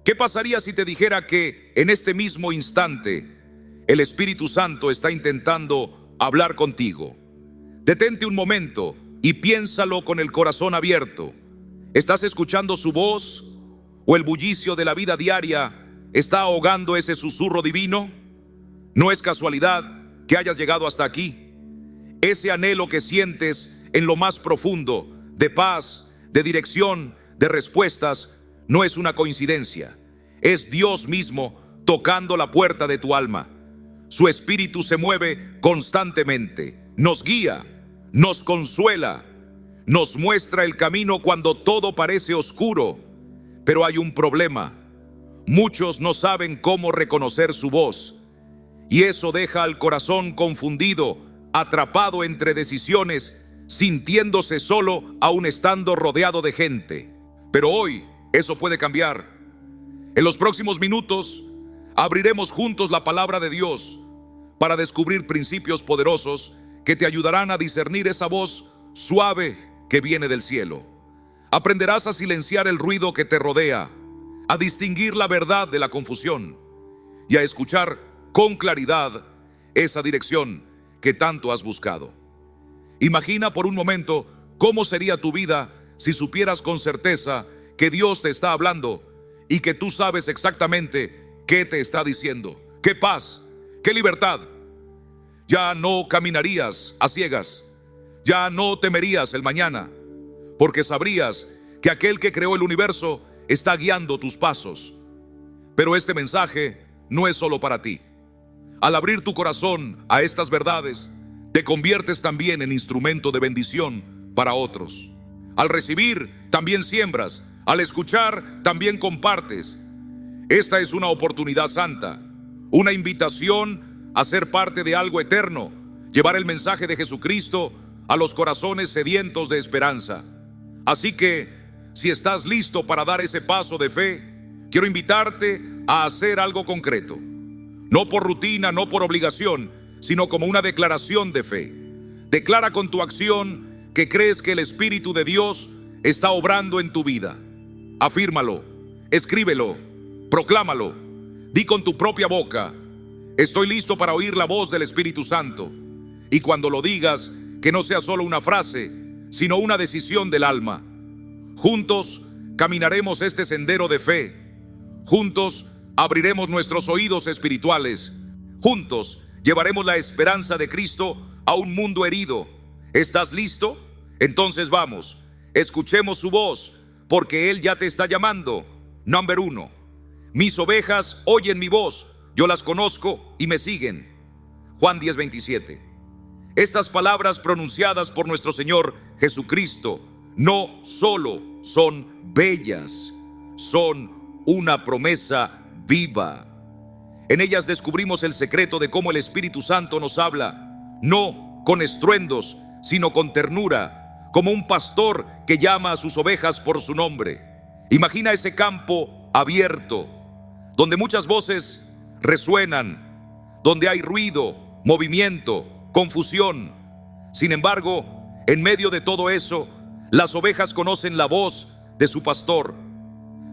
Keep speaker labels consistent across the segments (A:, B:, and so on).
A: ¿Qué pasaría si te dijera que en este mismo instante el Espíritu Santo está intentando hablar contigo? Detente un momento y piénsalo con el corazón abierto. ¿Estás escuchando su voz o el bullicio de la vida diaria está ahogando ese susurro divino? No es casualidad que hayas llegado hasta aquí. Ese anhelo que sientes en lo más profundo, de paz, de dirección, de respuestas, no es una coincidencia. Es Dios mismo tocando la puerta de tu alma. Su espíritu se mueve constantemente, nos guía, nos consuela, nos muestra el camino cuando todo parece oscuro. Pero hay un problema: muchos no saben cómo reconocer su voz, y eso deja al corazón confundido, atrapado entre decisiones, sintiéndose solo aun estando rodeado de gente. Pero hoy eso puede cambiar. En los próximos minutos abriremos juntos la palabra de Dios para descubrir principios poderosos que te ayudarán a discernir esa voz suave que viene del cielo. Aprenderás a silenciar el ruido que te rodea, a distinguir la verdad de la confusión y a escuchar con claridad esa dirección que tanto has buscado. Imagina por un momento cómo sería tu vida si supieras con certeza que Dios te está hablando y que tú sabes exactamente qué te está diciendo. ¡Qué paz! ¡Qué libertad! Ya no caminarías a ciegas, ya no temerías el mañana, porque sabrías que aquel que creó el universo está guiando tus pasos. Pero este mensaje no es solo para ti. Al abrir tu corazón a estas verdades, te conviertes también en instrumento de bendición para otros. Al recibir, también siembras. Al escuchar, también compartes. Esta es una oportunidad santa, una invitación a ser parte de algo eterno, llevar el mensaje de Jesucristo a los corazones sedientos de esperanza. Así que, si estás listo para dar ese paso de fe, quiero invitarte a hacer algo concreto. No por rutina, no por obligación, sino como una declaración de fe. Declara con tu acción que crees que el Espíritu de Dios está obrando en tu vida. Afírmalo, escríbelo, proclámalo. Di con tu propia boca: estoy listo para oír la voz del Espíritu Santo. Y cuando lo digas, que no sea solo una frase, sino una decisión del alma. Juntos caminaremos este sendero de fe. Juntos abriremos nuestros oídos espirituales. Juntos llevaremos la esperanza de Cristo a un mundo herido. ¿Estás listo? Entonces vamos, escuchemos su voz, porque Él ya te está llamando. Número 1. Mis ovejas oyen mi voz, yo las conozco y me siguen. Juan 10:27. Estas palabras pronunciadas por nuestro Señor Jesucristo no solo son bellas, son una promesa viva. En ellas descubrimos el secreto de cómo el Espíritu Santo nos habla, no con estruendos, sino con ternura, como un pastor que llama a sus ovejas por su nombre. Imagina ese campo abierto, donde muchas voces resuenan, donde hay ruido, movimiento, confusión. Sin embargo, en medio de todo eso, las ovejas conocen la voz de su pastor.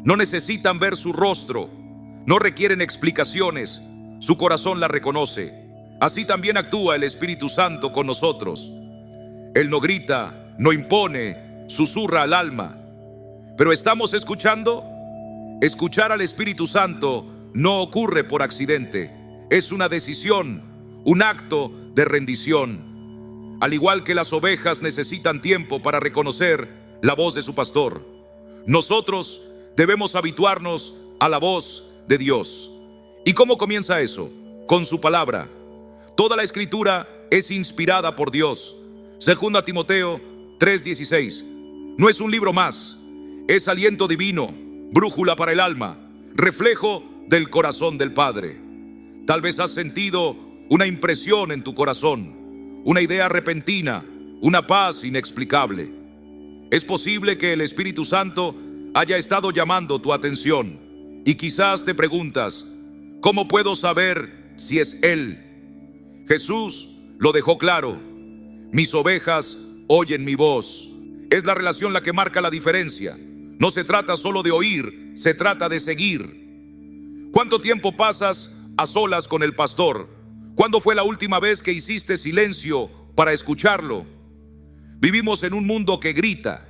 A: No necesitan ver su rostro, no requieren explicaciones, su corazón la reconoce. Así también actúa el Espíritu Santo con nosotros. Él no grita, no impone, susurra al alma. Pero ¿estamos escuchando? Escuchar al Espíritu Santo no ocurre por accidente. Es una decisión, un acto de rendición. Al igual que las ovejas necesitan tiempo para reconocer la voz de su pastor, nosotros debemos habituarnos a la voz de Dios. ¿Y cómo comienza eso? Con su palabra. Toda la Escritura es inspirada por Dios. 2 Timoteo 3:16. No es un libro más, es aliento divino, brújula para el alma, reflejo del corazón del Padre. Tal vez has sentido una impresión en tu corazón, una idea repentina, una paz inexplicable. Es posible que el Espíritu Santo haya estado llamando tu atención y quizás te preguntas: ¿cómo puedo saber si es Él? Jesús lo dejó claro: mis ovejas oyen mi voz. Es la relación la que marca la diferencia. No se trata solo de oír, se trata de seguir. ¿Cuánto tiempo pasas a solas con el pastor? ¿Cuándo fue la última vez que hiciste silencio para escucharlo? Vivimos en un mundo que grita.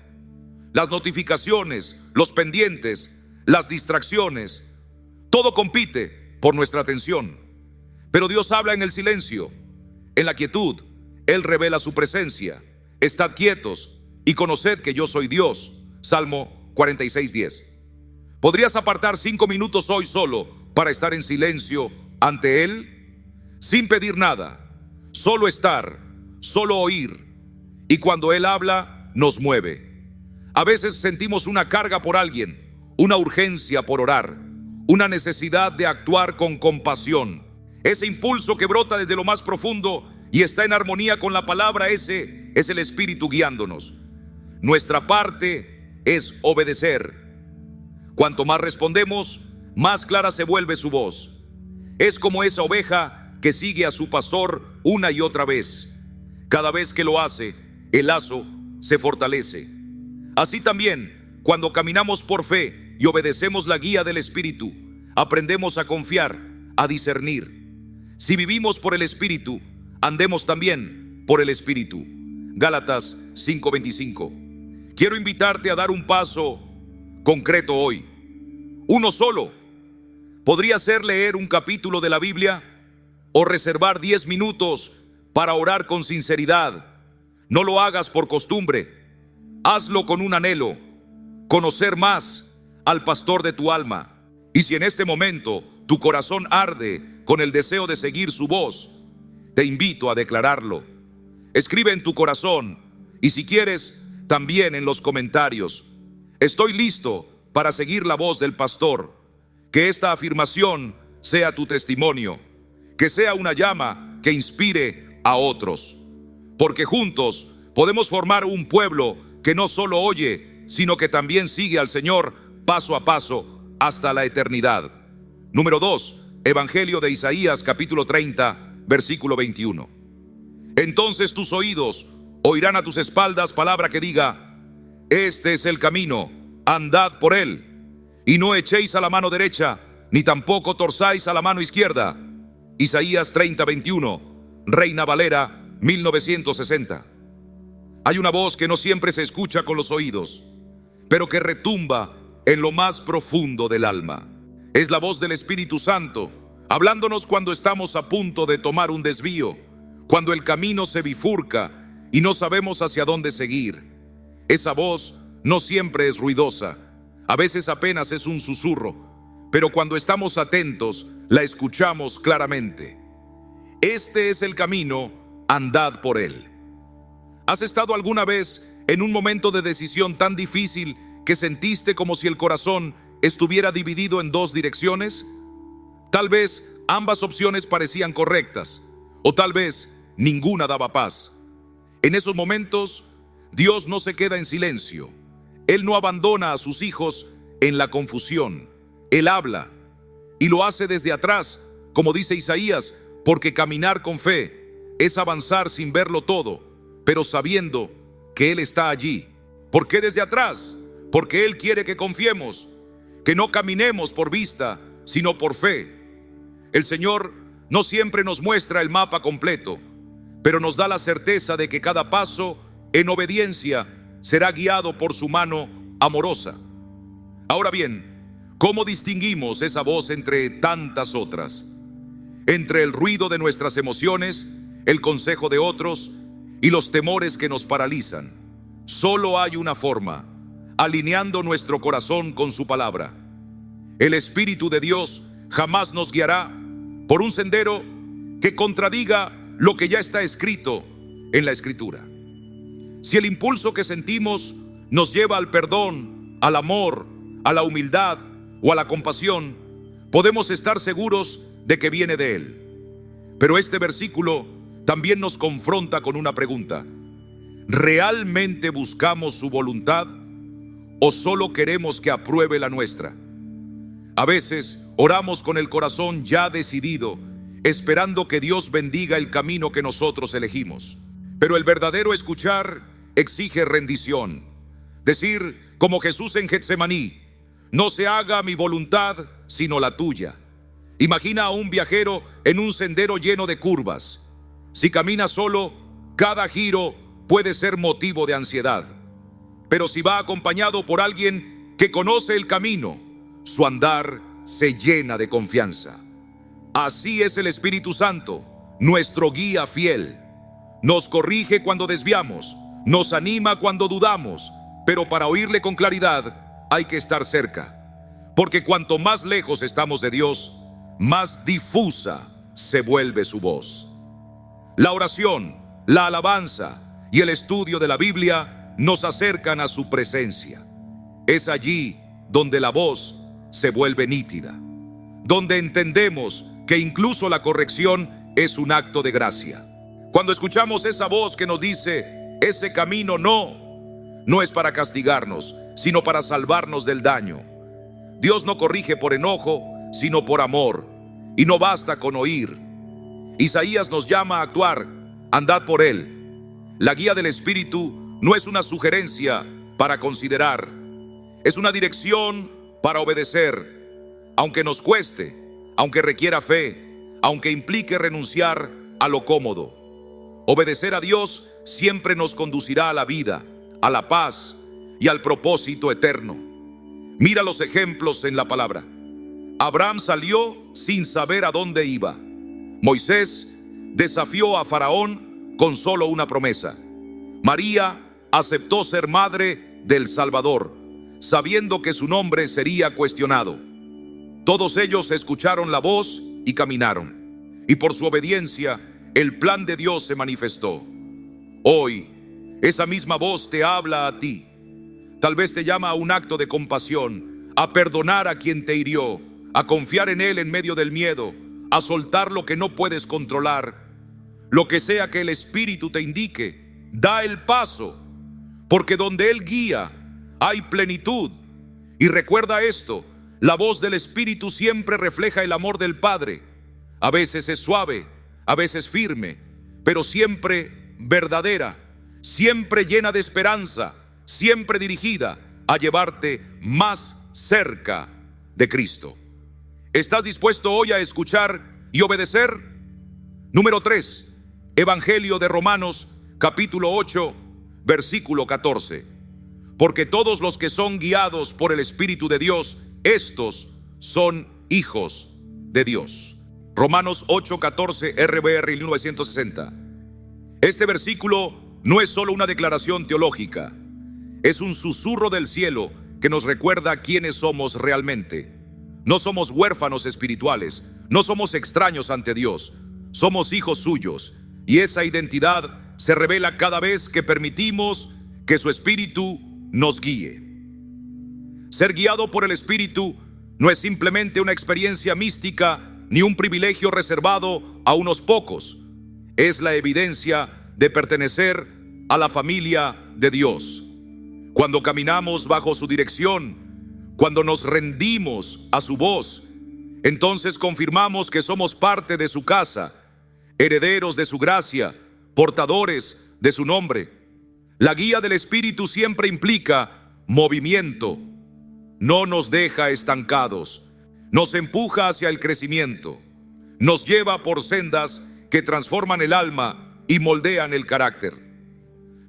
A: Las notificaciones, los pendientes, las distracciones, todo compite por nuestra atención. Pero Dios habla en el silencio, en la quietud. Él revela su presencia. Estad quietos y conoced que yo soy Dios. Salmo 46:10. ¿Podrías apartar 5 minutos hoy solo para estar en silencio ante Él? Sin pedir nada, solo estar, solo oír. Y cuando Él habla, nos mueve. A veces sentimos una carga por alguien, una urgencia por orar, una necesidad de actuar con compasión. Ese impulso que brota desde lo más profundo y está en armonía con la palabra, ese es el Espíritu guiándonos. Nuestra parte es obedecer. Cuanto más respondemos, más clara se vuelve su voz. Es como esa oveja que sigue a su pastor una y otra vez. Cada vez que lo hace, el lazo se fortalece. Así también, cuando caminamos por fe y obedecemos la guía del Espíritu, aprendemos a confiar, a discernir. Si vivimos por el Espíritu, andemos también por el Espíritu. Gálatas 5:25. Quiero invitarte a dar un paso concreto hoy. Uno solo. Podría ser leer un capítulo de la Biblia o reservar 10 minutos para orar con sinceridad. No lo hagas por costumbre. Hazlo con un anhelo, conocer más al pastor de tu alma. Y si en este momento tu corazón arde con el deseo de seguir su voz, te invito a declararlo. Escribe en tu corazón y si quieres, también en los comentarios: estoy listo para seguir la voz del pastor. Que esta afirmación sea tu testimonio, que sea una llama que inspire a otros. Porque juntos podemos formar un pueblo que no solo oye, sino que también sigue al Señor paso a paso hasta la eternidad. Número 2, Evangelio de Isaías, capítulo 30, versículo 21. Entonces tus oídos oirán a tus espaldas palabra que diga: este es el camino, andad por él, y no echéis a la mano derecha, ni tampoco torzáis a la mano izquierda. Isaías 30, 21, Reina Valera 1960. Hay una voz que no siempre se escucha con los oídos, pero que retumba en lo más profundo del alma. Es la voz del Espíritu Santo, hablándonos cuando estamos a punto de tomar un desvío, cuando el camino se bifurca y no sabemos hacia dónde seguir. Esa voz no siempre es ruidosa, a veces apenas es un susurro, pero cuando estamos atentos, la escuchamos claramente. Este es el camino, andad por él. ¿Has estado alguna vez en un momento de decisión tan difícil que sentiste como si el corazón estuviera dividido en 2 direcciones? Tal vez ambas opciones parecían correctas, o tal vez ninguna daba paz. En esos momentos, Dios no se queda en silencio. Él no abandona a sus hijos en la confusión. Él habla, y lo hace desde atrás, como dice Isaías, porque caminar con fe es avanzar sin verlo todo, pero sabiendo que Él está allí. ¿Por qué desde atrás? Porque Él quiere que confiemos, que no caminemos por vista, sino por fe. El Señor no siempre nos muestra el mapa completo, pero nos da la certeza de que cada paso en obediencia será guiado por su mano amorosa. Ahora bien, ¿cómo distinguimos esa voz entre tantas otras? Entre el ruido de nuestras emociones, el consejo de otros y los temores que nos paralizan. Solo hay una forma: alineando nuestro corazón con su palabra. El Espíritu de Dios jamás nos guiará por un sendero que contradiga lo que ya está escrito en la Escritura. Si el impulso que sentimos nos lleva al perdón, al amor, a la humildad o a la compasión, podemos estar seguros de que viene de Él. Pero este versículo también nos confronta con una pregunta: ¿realmente buscamos su voluntad o solo queremos que apruebe la nuestra? A veces oramos con el corazón ya decidido, esperando que Dios bendiga el camino que nosotros elegimos. Pero el verdadero escuchar exige rendición. Decir: como Jesús en Getsemaní: no se haga mi voluntad, sino la tuya. Imagina a un viajero en un sendero lleno de curvas. Si camina solo, cada giro puede ser motivo de ansiedad. Pero si va acompañado por alguien que conoce el camino, su andar se llena de confianza. Así es el Espíritu Santo, nuestro guía fiel. Nos corrige cuando desviamos, nos anima cuando dudamos, pero para oírle con claridad hay que estar cerca. Porque cuanto más lejos estamos de Dios, más difusa se vuelve su voz. La oración, la alabanza y el estudio de la Biblia nos acercan a su presencia. Es allí donde la voz se vuelve nítida, donde entendemos que incluso la corrección es un acto de gracia. Cuando escuchamos esa voz que nos dice: ese camino no es para castigarnos, sino para salvarnos del daño. Dios no corrige por enojo, sino por amor, y no basta con oír. Isaías nos llama a actuar: andad por él. La guía del Espíritu no es una sugerencia para considerar, es una dirección para obedecer, aunque nos cueste, aunque requiera fe, aunque implique renunciar a lo cómodo. Obedecer a Dios siempre nos conducirá a la vida, a la paz y al propósito eterno. Mira los ejemplos en la palabra. Abraham salió sin saber a dónde iba. Moisés desafió a Faraón con solo una promesa. María aceptó ser madre del Salvador, sabiendo que su nombre sería cuestionado. Todos ellos escucharon la voz y caminaron, y por su obediencia el plan de Dios se manifestó. Hoy, esa misma voz te habla a ti. Tal vez te llama a un acto de compasión, a perdonar a quien te hirió, a confiar en Él en medio del miedo, a soltar lo que no puedes controlar. Lo que sea que el Espíritu te indique, da el paso, porque donde Él guía hay plenitud. Y recuerda esto: la voz del Espíritu siempre refleja el amor del Padre. A veces es suave, a veces firme, pero siempre verdadera, siempre llena de esperanza, siempre dirigida a llevarte más cerca de Cristo. ¿Estás dispuesto hoy a escuchar y obedecer? Número 3, Evangelio de Romanos, capítulo 8, versículo 14. Porque todos los que son guiados por el Espíritu de Dios, estos son hijos de Dios. Romanos 8:14, RBR 1960. Este versículo no es solo una declaración teológica, es un susurro del cielo que nos recuerda quiénes somos realmente. No somos huérfanos espirituales, no somos extraños ante Dios, somos hijos suyos, y esa identidad se revela cada vez que permitimos que su Espíritu nos guíe. Ser guiado por el Espíritu no es simplemente una experiencia mística ni un privilegio reservado a unos pocos. Es la evidencia de pertenecer a la familia de Dios. Cuando caminamos bajo su dirección, cuando nos rendimos a su voz, entonces confirmamos que somos parte de su casa, herederos de su gracia, portadores de su nombre. La guía del Espíritu siempre implica movimiento. No nos deja estancados, nos empuja hacia el crecimiento, nos lleva por sendas que transforman el alma y moldean el carácter.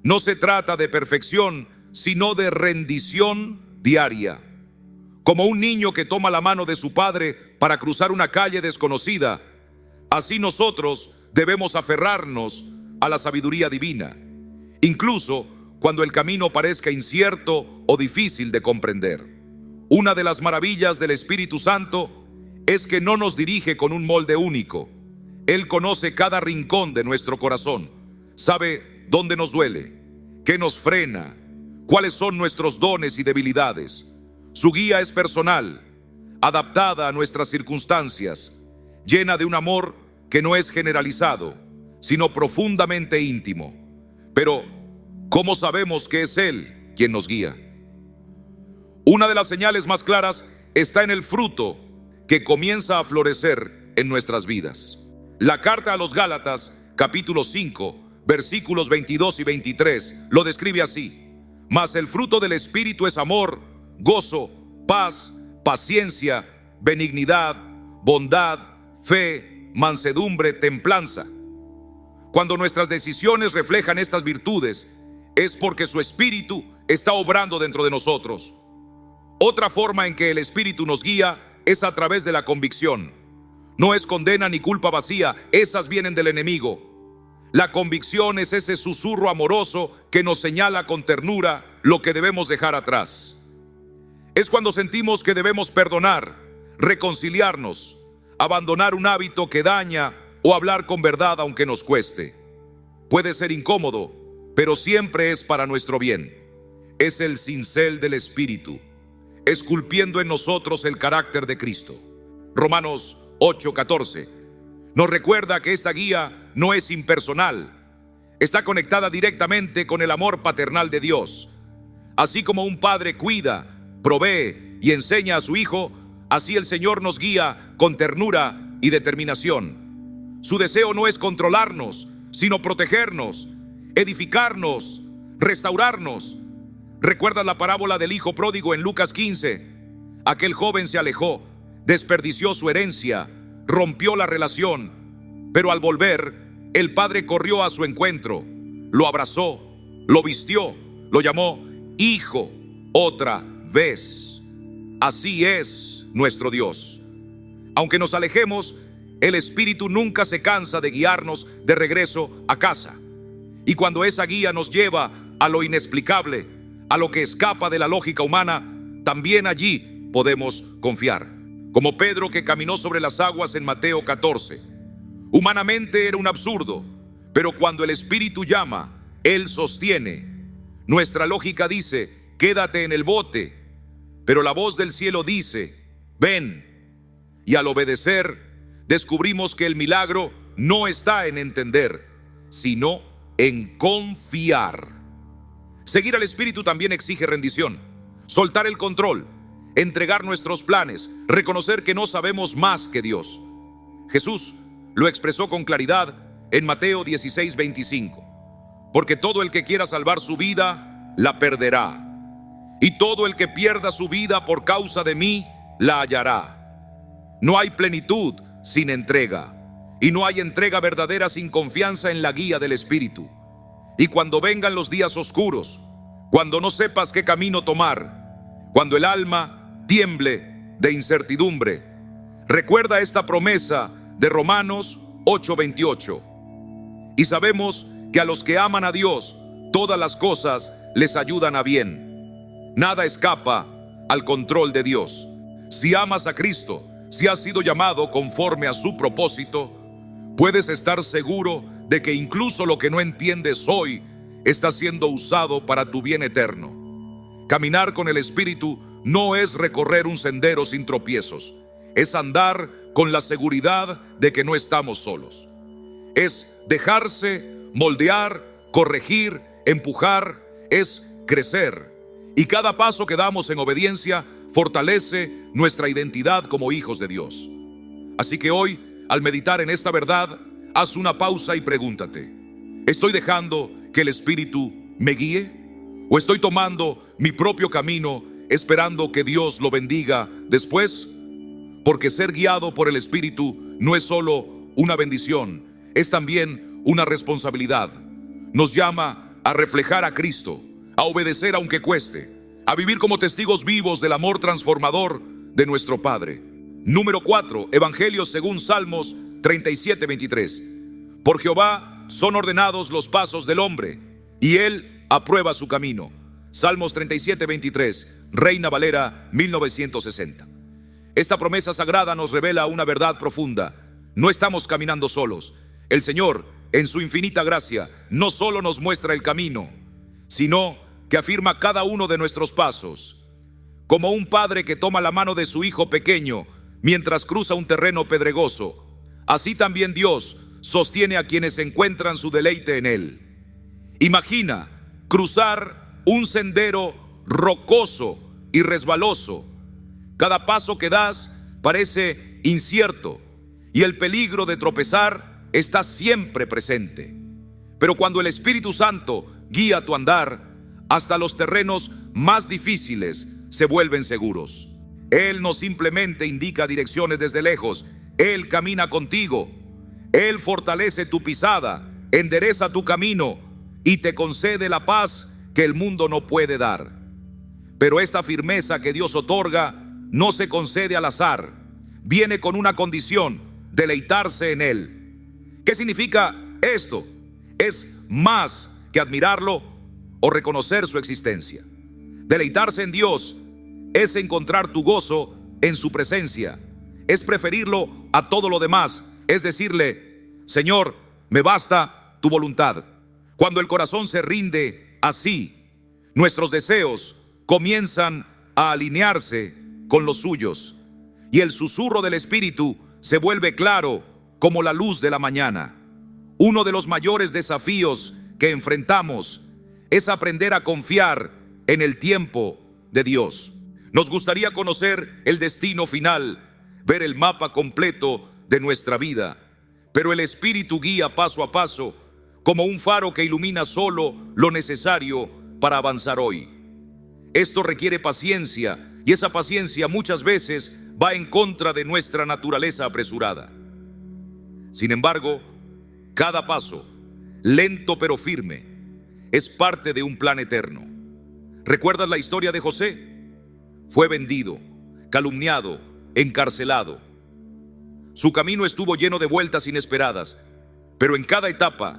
A: No se trata de perfección, sino de rendición diaria. Como un niño que toma la mano de su padre para cruzar una calle desconocida, así nosotros debemos aferrarnos a la sabiduría divina, incluso cuando el camino parezca incierto o difícil de comprender. Una de las maravillas del Espíritu Santo es que no nos dirige con un molde único. Él conoce cada rincón de nuestro corazón, sabe dónde nos duele, qué nos frena, cuáles son nuestros dones y debilidades. Su guía es personal, adaptada a nuestras circunstancias, llena de un amor que no es generalizado, sino profundamente íntimo. Pero, ¿cómo sabemos que es Él quien nos guía? Una de las señales más claras está en el fruto que comienza a florecer en nuestras vidas. La carta a los Gálatas, capítulo 5, versículos 22 y 23, lo describe así: Mas el fruto del Espíritu es amor, gozo, paz, paciencia, benignidad, bondad, fe, mansedumbre, templanza. Cuando nuestras decisiones reflejan estas virtudes, es porque su Espíritu está obrando dentro de nosotros. Otra forma en que el Espíritu nos guía es a través de la convicción. No es condena ni culpa vacía, esas vienen del enemigo. La convicción es ese susurro amoroso que nos señala con ternura lo que debemos dejar atrás. Es cuando sentimos que debemos perdonar, reconciliarnos, abandonar un hábito que daña o hablar con verdad aunque nos cueste. Puede ser incómodo, pero siempre es para nuestro bien. Es el cincel del Espíritu, esculpiendo en nosotros el carácter de Cristo. Romanos 8:14 nos recuerda que esta guía no es impersonal, está conectada directamente con el amor paternal de Dios. Así como un padre cuida, provee y enseña a su hijo, así el Señor nos guía con ternura y determinación. Su deseo no es controlarnos, sino protegernos, edificarnos, restaurarnos. ¿Recuerdas la parábola del hijo pródigo en Lucas 15? Aquel joven se alejó, desperdició su herencia, rompió la relación, pero al volver, el padre corrió a su encuentro, lo abrazó, lo vistió, lo llamó hijo otra vez. Así es nuestro Dios. Aunque nos alejemos, el Espíritu nunca se cansa de guiarnos de regreso a casa. Y cuando esa guía nos lleva a lo inexplicable, a lo que escapa de la lógica humana, también allí podemos confiar. Como Pedro, que caminó sobre las aguas en Mateo 14. Humanamente era un absurdo, pero cuando el Espíritu llama, Él sostiene. Nuestra lógica dice, quédate en el bote, pero la voz del cielo dice, ven. Y al obedecer, descubrimos que el milagro no está en entender, sino en confiar. Seguir al Espíritu también exige rendición, soltar el control, entregar nuestros planes, reconocer que no sabemos más que Dios. Jesús lo expresó con claridad en Mateo 16:25. Porque todo el que quiera salvar su vida, la perderá. Y todo el que pierda su vida por causa de mí, la hallará. No hay plenitud sin entrega, y no hay entrega verdadera sin confianza en la guía del Espíritu. Y cuando vengan los días oscuros, cuando no sepas qué camino tomar, cuando el alma tiemble de incertidumbre, recuerda esta promesa de Romanos 8:28. Y sabemos que a los que aman a Dios, todas las cosas les ayudan a bien. Nada escapa al control de Dios. Si amas a Cristo, si has sido llamado conforme a su propósito, puedes estar seguro de que incluso lo que no entiendes hoy está siendo usado para tu bien eterno. Caminar con el Espíritu no es recorrer un sendero sin tropiezos, es andar con la seguridad de que no estamos solos. Es dejarse moldear, corregir, empujar, es crecer. Y cada paso que damos en obediencia fortalece nuestra identidad como hijos de Dios. Así que hoy, al meditar en esta verdad, haz una pausa y pregúntate: ¿estoy dejando que el Espíritu me guíe? ¿O estoy tomando mi propio camino esperando que Dios lo bendiga después? Porque ser guiado por el Espíritu no es solo una bendición, es también una responsabilidad. Nos llama a reflejar a Cristo, a obedecer aunque cueste, a vivir como testigos vivos del amor transformador de nuestro Padre. Número 4, Evangelio según Salmos 37:23. Por Jehová son ordenados los pasos del hombre, y Él aprueba su camino. Salmos 37:23, Reina Valera 1960. Esta promesa sagrada nos revela una verdad profunda. No estamos caminando solos. El Señor, en su infinita gracia, no solo nos muestra el camino, sino que afirma cada uno de nuestros pasos. Como un padre que toma la mano de su hijo pequeño mientras cruza un terreno pedregoso, así también Dios sostiene a quienes encuentran su deleite en Él. Imagina cruzar un sendero rocoso y resbaloso. Cada paso que das parece incierto y el peligro de tropezar está siempre presente. Pero cuando el Espíritu Santo guía tu andar, Hasta los terrenos más difíciles se vuelven seguros. Él no simplemente indica direcciones desde lejos, Él camina contigo. Él fortalece tu pisada, endereza tu camino y te concede la paz que el mundo no puede dar. Pero esta firmeza que Dios otorga no se concede al azar. Viene con una condición: deleitarse en Él. ¿Qué significa esto? Es más que admirarlo o reconocer su existencia. Deleitarse en Dios es encontrar tu gozo en su presencia. Es preferirlo a todo lo demás. Es decirle: Señor, me basta tu voluntad. Cuando el corazón se rinde así, nuestros deseos comienzan a alinearse con los suyos, y el susurro del Espíritu se vuelve claro como la luz de la mañana. Uno de los mayores desafíos que enfrentamos es aprender a confiar en el tiempo de Dios. Nos gustaría conocer el destino final, ver el mapa completo de nuestra vida, pero el Espíritu guía paso a paso, como un faro que ilumina solo lo necesario para avanzar hoy. Esto requiere paciencia, y esa paciencia muchas veces va en contra de nuestra naturaleza apresurada. Sin embargo, cada paso, lento pero firme, es parte de un plan eterno. ¿Recuerdas la historia de José? Fue vendido, calumniado, encarcelado. Su camino estuvo lleno de vueltas inesperadas, pero en cada etapa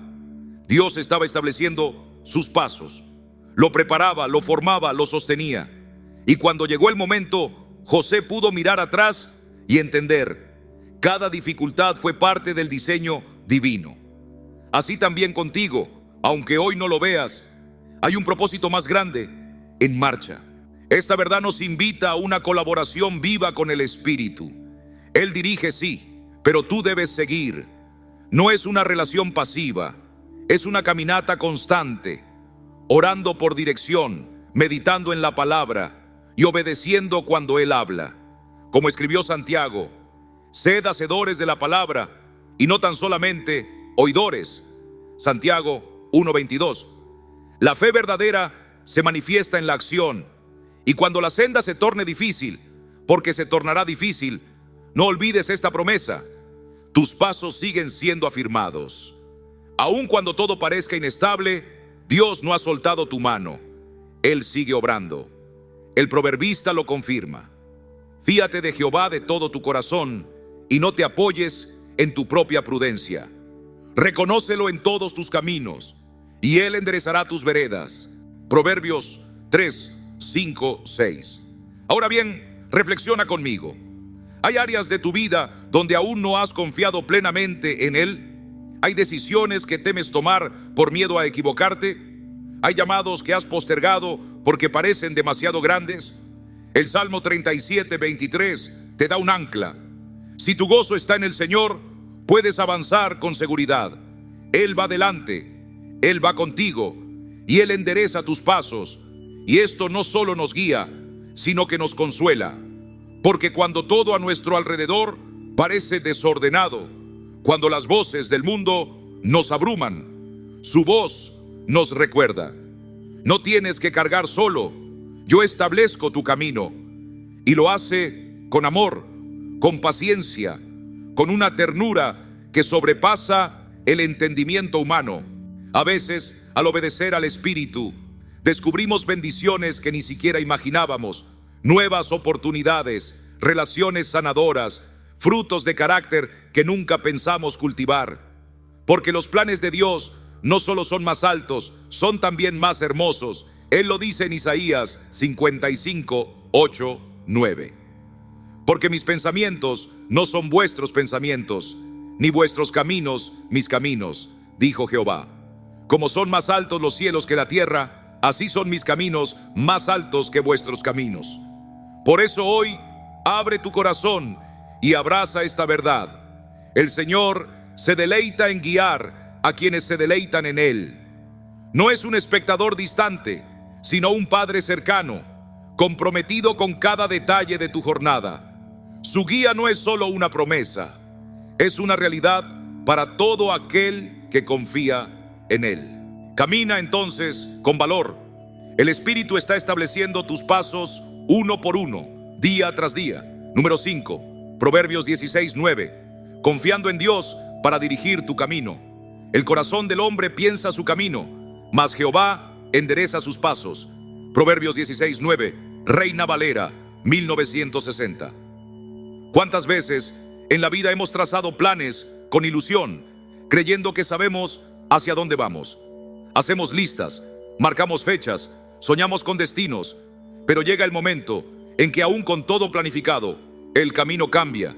A: Dios estaba estableciendo sus pasos. Lo preparaba, lo formaba, lo sostenía. Y cuando llegó el momento, José pudo mirar atrás y entender: cada dificultad fue parte del diseño divino. Así también contigo, aunque hoy no lo veas, hay un propósito más grande en marcha. Esta verdad nos invita a una colaboración viva con el Espíritu. Él dirige, sí, pero tú debes seguir. No es una relación pasiva, es una caminata constante, orando por dirección, meditando en la palabra y obedeciendo cuando Él habla. Como escribió Santiago: sed hacedores de la palabra y no tan solamente oidores. Santiago 1:22. La fe verdadera se manifiesta en la acción, y cuando la senda se torne difícil, porque se tornará difícil, no olvides esta promesa: tus pasos siguen siendo afirmados. Aun cuando todo parezca inestable, Dios no ha soltado tu mano. Él sigue obrando. El proverbista lo confirma: fíate de Jehová de todo tu corazón y no te apoyes en tu propia prudencia. Reconócelo en todos tus caminos y Él enderezará tus veredas. Proverbios 3, 5, 6. Ahora bien, reflexiona conmigo. ¿Hay áreas de tu vida donde aún no has confiado plenamente en Él? ¿Hay decisiones que temes tomar por miedo a equivocarte? ¿Hay llamados que has postergado porque parecen demasiado grandes? El Salmo 37, 23 te da un ancla. Si tu gozo está en el Señor, puedes avanzar con seguridad. Él va delante, Él va contigo y Él endereza tus pasos. Y esto no solo nos guía, sino que nos consuela. Porque cuando todo a nuestro alrededor parece desordenado, cuando las voces del mundo nos abruman, su voz nos recuerda: no tienes que cargar solo, yo establezco tu camino. Y lo hace con amor, con paciencia, con una ternura que sobrepasa el entendimiento humano. A veces, al obedecer al Espíritu, descubrimos bendiciones que ni siquiera imaginábamos, nuevas oportunidades, relaciones sanadoras, frutos de carácter que nunca pensamos cultivar. Porque los planes de Dios no solo son más altos, son también más hermosos. Él lo dice en Isaías 55, 8, 9. Porque mis pensamientos no son vuestros pensamientos, ni vuestros caminos mis caminos, dijo Jehová. Como son más altos los cielos que la tierra, así son mis caminos más altos que vuestros caminos. Por eso hoy abre tu corazón y abraza esta verdad. El Señor se deleita en guiar a quienes se deleitan en Él. No es un espectador distante, sino un Padre cercano, comprometido con cada detalle de tu jornada. Su guía no es solo una promesa, es una realidad para todo aquel que confía en Él. Camina entonces con valor El Espíritu está estableciendo tus pasos uno por uno, día tras día. Número 5, Proverbios 16:9. Confiando en Dios para dirigir tu camino. El corazón del hombre piensa su camino, mas Jehová endereza sus pasos. Proverbios 16:9, Reina Valera, 1960. ¿Cuántas veces en la vida hemos trazado planes con ilusión, creyendo que sabemos hacia dónde vamos? Hacemos listas, marcamos fechas, soñamos con destinos, pero llega el momento en que aún con todo planificado, el camino cambia.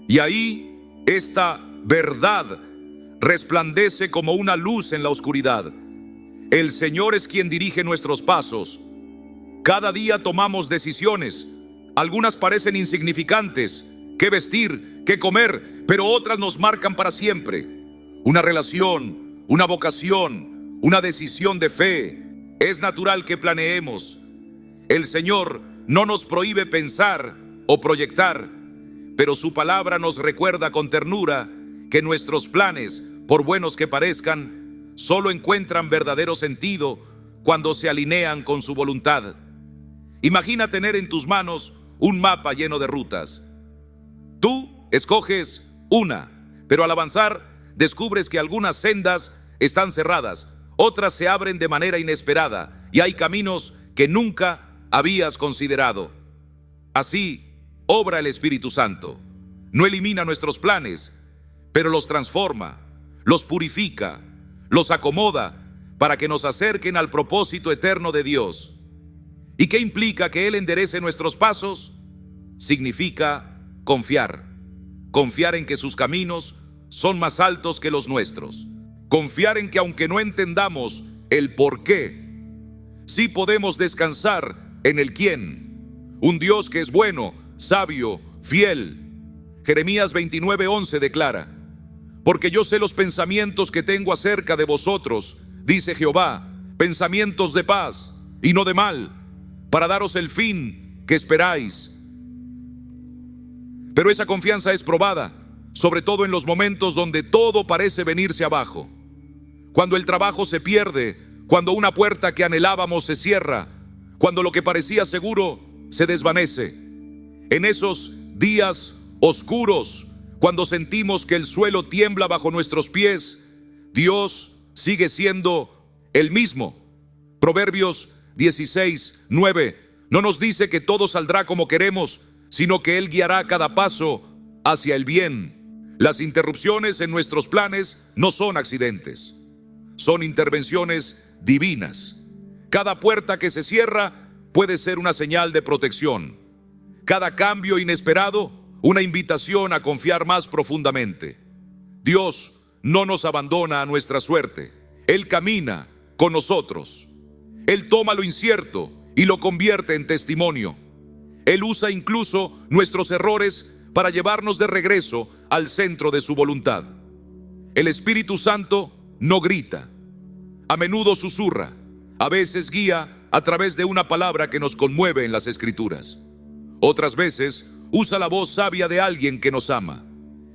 A: Y ahí esta verdad resplandece como una luz en la oscuridad. El Señor es quien dirige nuestros pasos. Cada día tomamos decisiones. Algunas parecen insignificantes, qué vestir, qué comer, pero otras nos marcan para siempre. Una relación, una vocación, una decisión de fe. Es natural que planeemos. El Señor no nos prohíbe pensar o proyectar, pero su palabra nos recuerda con ternura que nuestros planes, por buenos que parezcan, solo encuentran verdadero sentido cuando se alinean con su voluntad. Imagina tener en tus manos un mapa lleno de rutas. Tú escoges una, pero al avanzar descubres que algunas sendas están cerradas, otras se abren de manera inesperada y hay caminos que nunca habías considerado. Así obra el Espíritu Santo. No elimina nuestros planes, pero los transforma, los purifica, los acomoda para que nos acerquen al propósito eterno de Dios. ¿Y qué implica que Él enderece nuestros pasos? Significa confiar. Confiar en que sus caminos son más altos que los nuestros. Confiar en que aunque no entendamos el por qué, sí podemos descansar en el quién. Un Dios que es bueno, sabio, fiel. Jeremías 29:11 declara: porque yo sé los pensamientos que tengo acerca de vosotros, dice Jehová, pensamientos de paz y no de mal, para daros el fin que esperáis. Pero esa confianza es probada, sobre todo en los momentos donde todo parece venirse abajo. Cuando el trabajo se pierde, cuando una puerta que anhelábamos se cierra, cuando lo que parecía seguro se desvanece. En esos días oscuros, cuando sentimos que el suelo tiembla bajo nuestros pies, Dios sigue siendo el mismo. Proverbios 16:9 no nos dice que todo saldrá como queremos, sino que Él guiará cada paso hacia el bien. Las interrupciones en nuestros planes no son accidentes, son intervenciones divinas. Cada puerta que se cierra puede ser una señal de protección. Cada cambio inesperado, una invitación a confiar más profundamente. Dios no nos abandona a nuestra suerte. Él camina con nosotros. Él toma lo incierto y lo convierte en testimonio. Él usa incluso nuestros errores para llevarnos de regreso al centro de su voluntad. El Espíritu Santo no grita, a menudo susurra, a veces guía a través de una palabra que nos conmueve en las Escrituras. Otras veces usa la voz sabia de alguien que nos ama,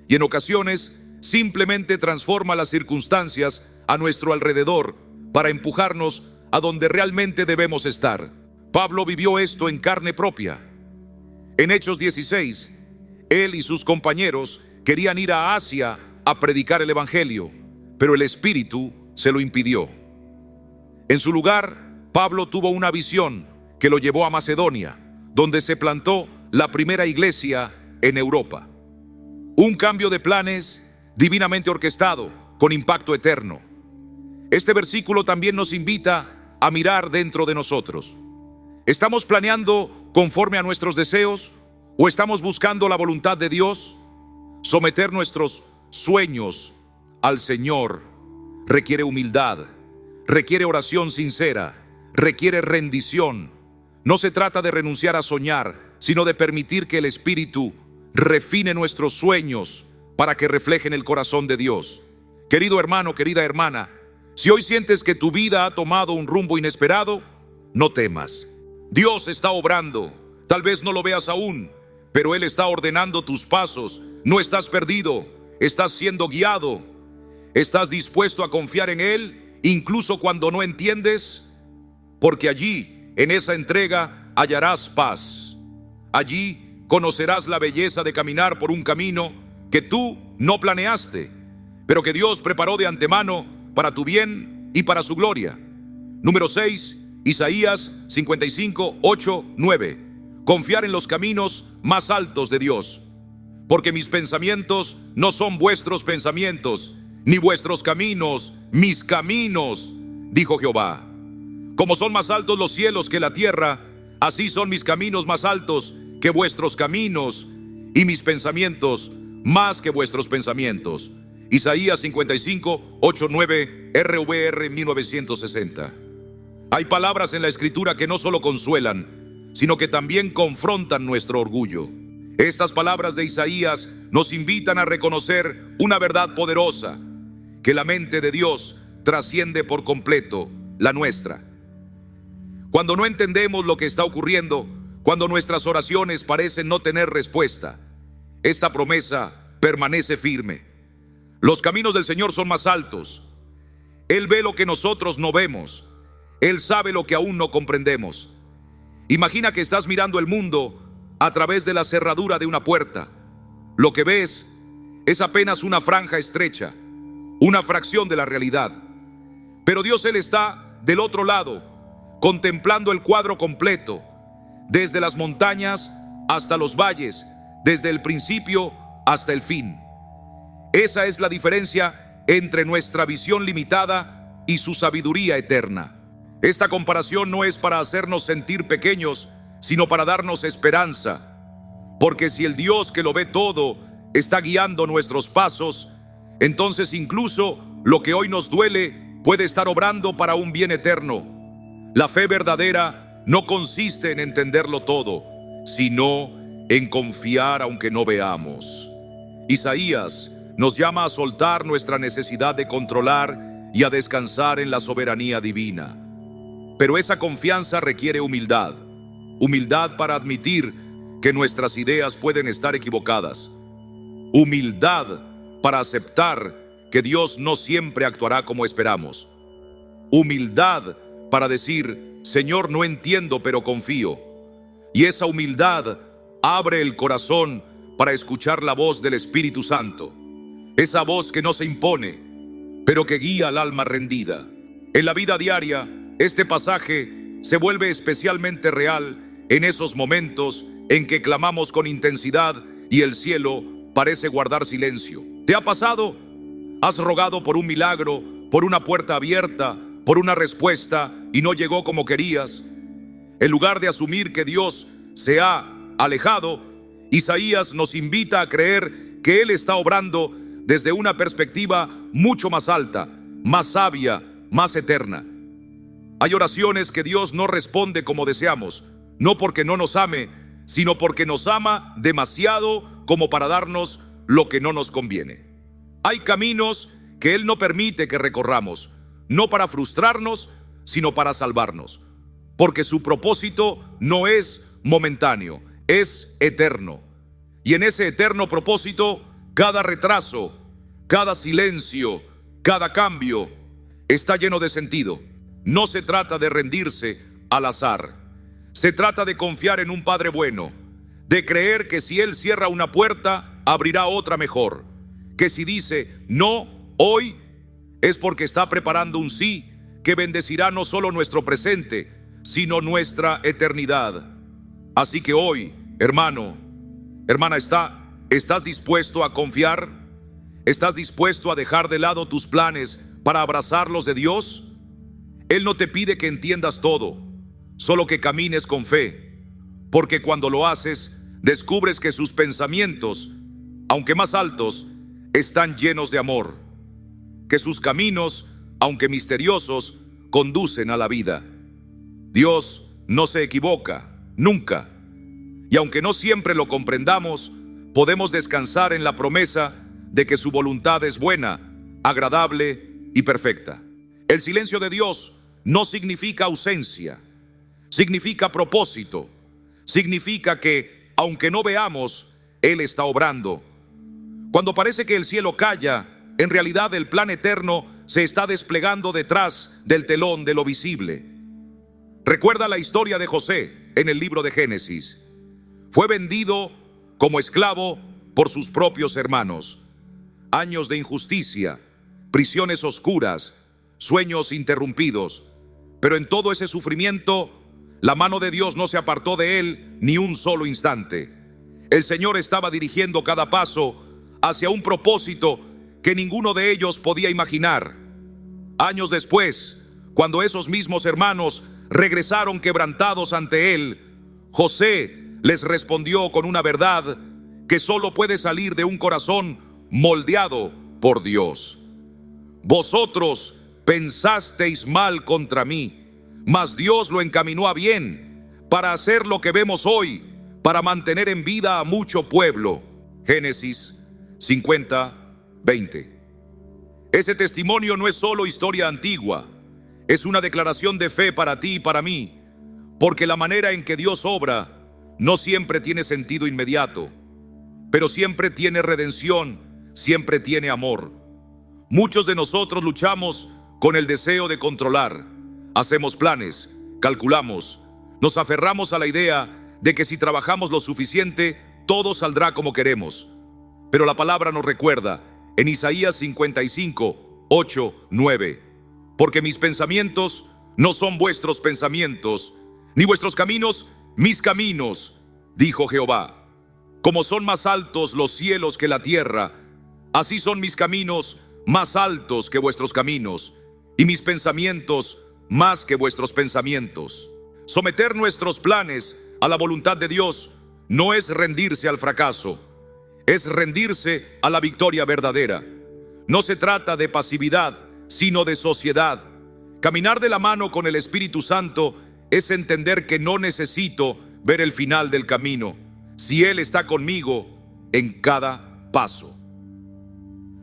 A: y en ocasiones simplemente transforma las circunstancias a nuestro alrededor para empujarnos a donde realmente debemos estar. Pablo vivió esto en carne propia. En Hechos 16, él y sus compañeros querían ir a Asia a predicar el Evangelio, pero el Espíritu se lo impidió. En su lugar, Pablo tuvo una visión que lo llevó a Macedonia, donde se plantó la primera iglesia en Europa. Un cambio de planes divinamente orquestado, con impacto eterno. Este versículo también nos invita a mirar dentro de nosotros. ¿Estamos planeando conforme a nuestros deseos o estamos buscando la voluntad de Dios? Someter nuestros sueños al Señor requiere humildad, requiere oración sincera, requiere rendición. No se trata de renunciar a soñar, sino de permitir que el Espíritu refine nuestros sueños para que reflejen el corazón de Dios. Querido hermano, querida hermana, si hoy sientes que tu vida ha tomado un rumbo inesperado, no temas. Dios está obrando. Tal vez no lo veas aún, pero Él está ordenando tus pasos. No estás perdido, estás siendo guiado. ¿Estás dispuesto a confiar en Él, incluso cuando no entiendes? porque allí, en esa entrega, hallarás paz. Allí conocerás la belleza de caminar por un camino que tú no planeaste, pero que Dios preparó de antemano para tu bien y para su gloria. Número 6, Isaías 55, 8, 9. Confiar en los caminos más altos de Dios. Porque mis pensamientos no son vuestros pensamientos, ni vuestros caminos mis caminos, dijo Jehová. Como son más altos los cielos que la tierra, así son mis caminos más altos que vuestros caminos, y mis pensamientos más que vuestros pensamientos. Isaías 55, 8, 9, RVR 1960. Hay palabras en la Escritura que no solo consuelan, sino que también confrontan nuestro orgullo. Estas palabras de Isaías nos invitan a reconocer una verdad poderosa, que la mente de Dios trasciende por completo la nuestra. Cuando no entendemos lo que está ocurriendo, cuando nuestras oraciones parecen no tener respuesta, esta promesa permanece firme. Los caminos del Señor son más altos. Él ve lo que nosotros no vemos. Él sabe lo que aún no comprendemos. Imagina que estás mirando el mundo a través de la cerradura de una puerta. Lo que ves es apenas una franja estrecha, una fracción de la realidad. Pero Dios, Él está del otro lado, contemplando el cuadro completo, desde las montañas hasta los valles, desde el principio hasta el fin. Esa es la diferencia entre nuestra visión limitada y su sabiduría eterna. Esta comparación no es para hacernos sentir pequeños, sino para darnos esperanza. Porque si el Dios que lo ve todo está guiando nuestros pasos, entonces incluso lo que hoy nos duele puede estar obrando para un bien eterno. La fe verdadera no consiste en entenderlo todo, sino en confiar aunque no veamos. Isaías nos llama a soltar nuestra necesidad de controlar y a descansar en la soberanía divina. Pero esa confianza requiere humildad. Humildad para admitir que nuestras ideas pueden estar equivocadas. Humildad para aceptar que Dios no siempre actuará como esperamos. Humildad para decir, Señor, no entiendo, pero confío. Y esa humildad abre el corazón para escuchar la voz del Espíritu Santo. Esa voz que no se impone, pero que guía al alma rendida. En la vida diaria, este pasaje se vuelve especialmente real en esos momentos en que clamamos con intensidad y el cielo parece guardar silencio. ¿Te ha pasado? ¿Has rogado por un milagro, por una puerta abierta, por una respuesta y no llegó como querías? En lugar de asumir que Dios se ha alejado, Isaías nos invita a creer que Él está obrando desde una perspectiva mucho más alta, más sabia, más eterna. Hay oraciones que Dios no responde como deseamos, no porque no nos ame, sino porque nos ama demasiado como para darnos lo que no nos conviene. Hay caminos que Él no permite que recorramos, no para frustrarnos, sino para salvarnos, porque su propósito no es momentáneo, es eterno. Y en ese eterno propósito, cada retraso, cada silencio, cada cambio está lleno de sentido. No se trata de rendirse al azar. Se trata de confiar en un Padre bueno, de creer que si Él cierra una puerta, abrirá otra mejor. Que si dice no hoy, es porque está preparando un sí que bendecirá no solo nuestro presente, sino nuestra eternidad. Así que hoy, hermano, hermana, ¿estás dispuesto a confiar? ¿Estás dispuesto a dejar de lado tus planes para abrazar los de Dios? Él no te pide que entiendas todo, solo que camines con fe, porque cuando lo haces, descubres que sus pensamientos, aunque más altos, están llenos de amor, que sus caminos, aunque misteriosos, conducen a la vida. Dios no se equivoca, nunca, y aunque no siempre lo comprendamos, podemos descansar en la promesa de que su voluntad es buena, agradable y perfecta. El silencio de Dios no significa ausencia, significa propósito, significa que, aunque no veamos, Él está obrando. Cuando parece que el cielo calla, en realidad el plan eterno se está desplegando detrás del telón de lo visible. Recuerda la historia de José en el libro de Génesis. Fue vendido como esclavo por sus propios hermanos. Años de injusticia, prisiones oscuras, sueños interrumpidos. Pero en todo ese sufrimiento, la mano de Dios no se apartó de él ni un solo instante. El Señor estaba dirigiendo cada paso hacia un propósito que ninguno de ellos podía imaginar. Años después, cuando esos mismos hermanos regresaron quebrantados ante él, José les respondió con una verdad que solo puede salir de un corazón moldeado por Dios. Vosotros pensasteis mal contra mí, mas Dios lo encaminó a bien para hacer lo que vemos hoy, para mantener en vida a mucho pueblo. Génesis 50:20. Ese testimonio no es solo historia antigua, es una declaración de fe para ti y para mí, porque la manera en que Dios obra no siempre tiene sentido inmediato, pero siempre tiene redención, siempre tiene amor. Muchos de nosotros luchamos con el deseo de controlar. Hacemos planes, calculamos, nos aferramos a la idea de que si trabajamos lo suficiente, todo saldrá como queremos. Pero la palabra nos recuerda en Isaías 55:8-9, porque mis pensamientos no son vuestros pensamientos, ni vuestros caminos mis caminos, dijo Jehová. Como son más altos los cielos que la tierra, así son mis caminos más altos que vuestros caminos, y mis pensamientos más que vuestros pensamientos. Someter nuestros planes a la voluntad de Dios no es rendirse al fracaso, es rendirse a la victoria verdadera. No se trata de pasividad, sino de sociedad. Caminar de la mano con el Espíritu Santo es entender que no necesito ver el final del camino, si Él está conmigo en cada paso.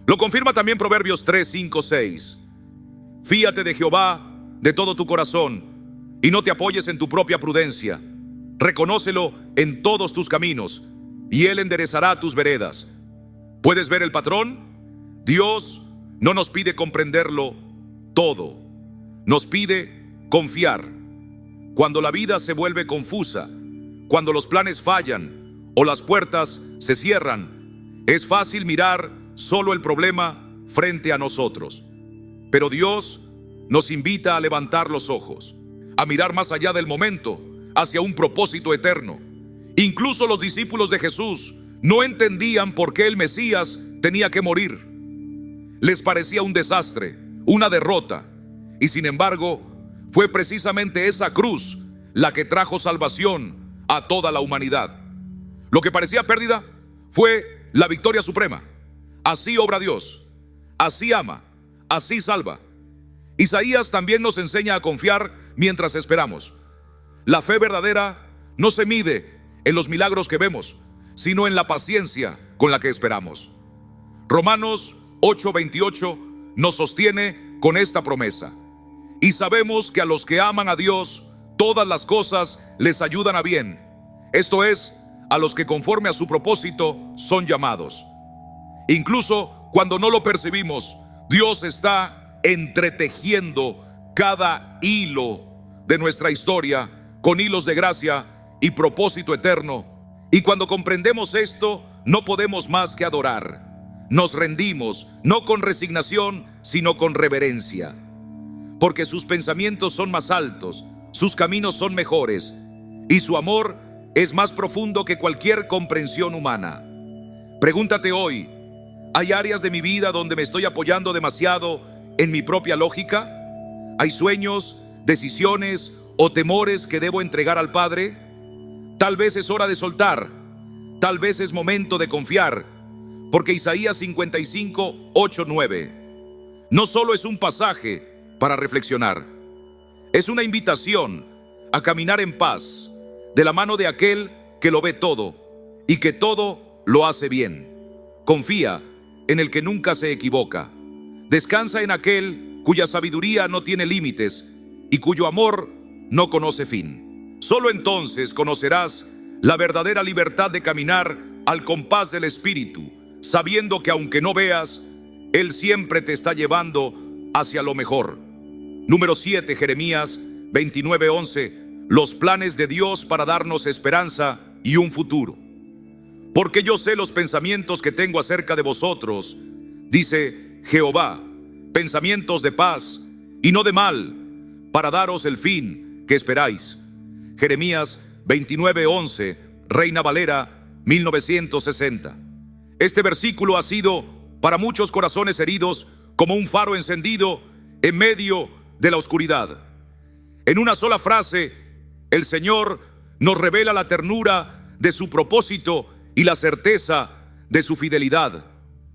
A: Lo confirma también Proverbios 3:5-6. Fíate de Jehová de todo tu corazón y no te apoyes en tu propia prudencia. Reconócelo en todos tus caminos y Él enderezará tus veredas. ¿Puedes ver el patrón? Dios no nos pide comprenderlo todo, nos pide confiar. Cuando la vida se vuelve confusa, cuando los planes fallan o las puertas se cierran, es fácil mirar solo el problema frente a nosotros. Pero Dios nos invita a levantar los ojos, a mirar más allá del momento, hacia un propósito eterno. Incluso los discípulos de Jesús no entendían por qué el Mesías tenía que morir. Les parecía un desastre, una derrota, y sin embargo, fue precisamente esa cruz la que trajo salvación a toda la humanidad. Lo que parecía pérdida fue la victoria suprema. Así obra Dios, así ama, así salva. Isaías también nos enseña a confiar mientras esperamos. La fe verdadera no se mide en los milagros que vemos, sino en la paciencia con la que esperamos. Romanos 8:28 nos sostiene con esta promesa: y sabemos que a los que aman a Dios, todas las cosas les ayudan a bien. Esto es, a los que conforme a su propósito son llamados. Incluso cuando no lo percibimos, Dios está entretejiendo cada hilo de nuestra historia con hilos de gracia y propósito eterno. Y cuando comprendemos esto, no podemos más que adorar. Nos rendimos, no con resignación, sino con reverencia. Porque sus pensamientos son más altos, sus caminos son mejores, y su amor es más profundo que cualquier comprensión humana. Pregúntate hoy: ¿hay áreas de mi vida donde me estoy apoyando demasiado en mi propia lógica? ¿Hay sueños, decisiones o temores que debo entregar al Padre? Tal vez es hora de soltar, tal vez es momento de confiar, porque Isaías 55:8-9 no solo es un pasaje para reflexionar, es una invitación a caminar en paz de la mano de aquel que lo ve todo y que todo lo hace bien. Confía en el que nunca se equivoca. Descansa en aquel cuya sabiduría no tiene límites y cuyo amor no conoce fin. Solo entonces conocerás la verdadera libertad de caminar al compás del Espíritu, sabiendo que aunque no veas, Él siempre te está llevando hacia lo mejor. Número 7, Jeremías 29:11, los planes de Dios para darnos esperanza y un futuro. Porque yo sé los pensamientos que tengo acerca de vosotros, dice Jehová, pensamientos de paz y no de mal, para daros el fin que esperáis. Jeremías 29:11, Reina Valera 1960. Este versículo ha sido para muchos corazones heridos como un faro encendido en medio de la oscuridad. En una sola frase, el Señor nos revela la ternura de su propósito y la certeza de su fidelidad.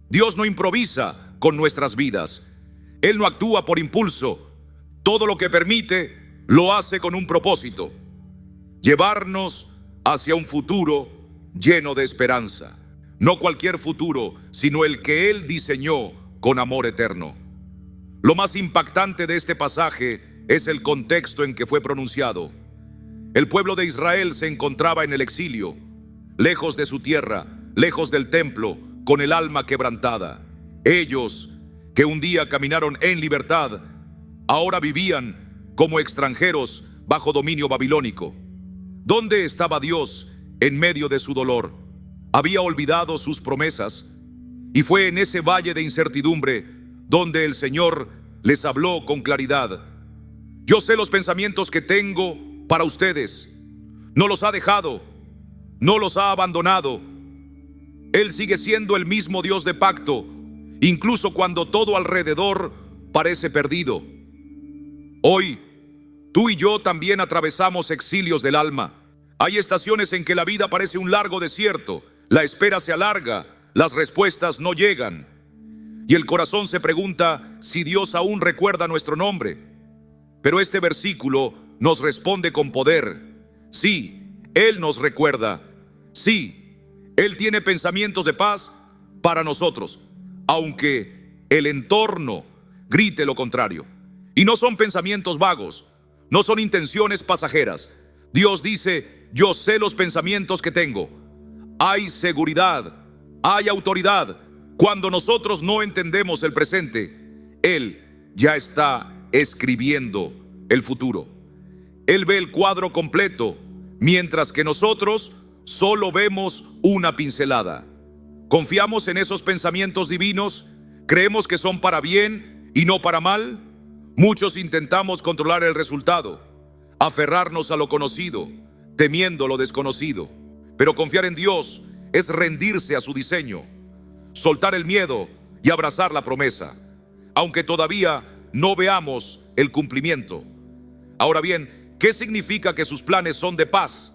A: Dios no improvisa con nuestras vidas. Él no actúa por impulso. Todo lo que permite lo hace con un propósito: llevarnos hacia un futuro lleno de esperanza. No cualquier futuro, sino el que Él diseñó con amor eterno. Lo más impactante de este pasaje es el contexto en que fue pronunciado. El pueblo de Israel se encontraba en el exilio, lejos de su tierra, lejos del templo, con el alma quebrantada. Ellos, que un día caminaron en libertad, ahora vivían como extranjeros bajo dominio babilónico. ¿Dónde estaba Dios en medio de su dolor? Había olvidado sus promesas, y fue en ese valle de incertidumbre donde el Señor les habló con claridad. Yo sé los pensamientos que tengo para ustedes. No los ha dejado, no los ha abandonado. Él sigue siendo el mismo Dios de pacto, incluso cuando todo alrededor parece perdido. Hoy, tú y yo también atravesamos exilios del alma. Hay estaciones en que la vida parece un largo desierto, la espera se alarga, las respuestas no llegan, y el corazón se pregunta si Dios aún recuerda nuestro nombre. Pero este versículo nos responde con poder. Sí, Él nos recuerda. Sí, Él tiene pensamientos de paz para nosotros, aunque el entorno grite lo contrario. Y no son pensamientos vagos, no son intenciones pasajeras. Dios dice: yo sé los pensamientos que tengo. Hay seguridad, hay autoridad. Cuando nosotros no entendemos el presente, Él ya está escribiendo el futuro. Él ve el cuadro completo, mientras que nosotros solo vemos una pincelada. ¿Confiamos en esos pensamientos divinos? ¿Creemos que son para bien y no para mal? Muchos intentamos controlar el resultado, aferrarnos a lo conocido, temiendo lo desconocido. Pero confiar en Dios es rendirse a su diseño, soltar el miedo y abrazar la promesa, aunque todavía no veamos el cumplimiento. Ahora bien, ¿qué significa que sus planes son de paz?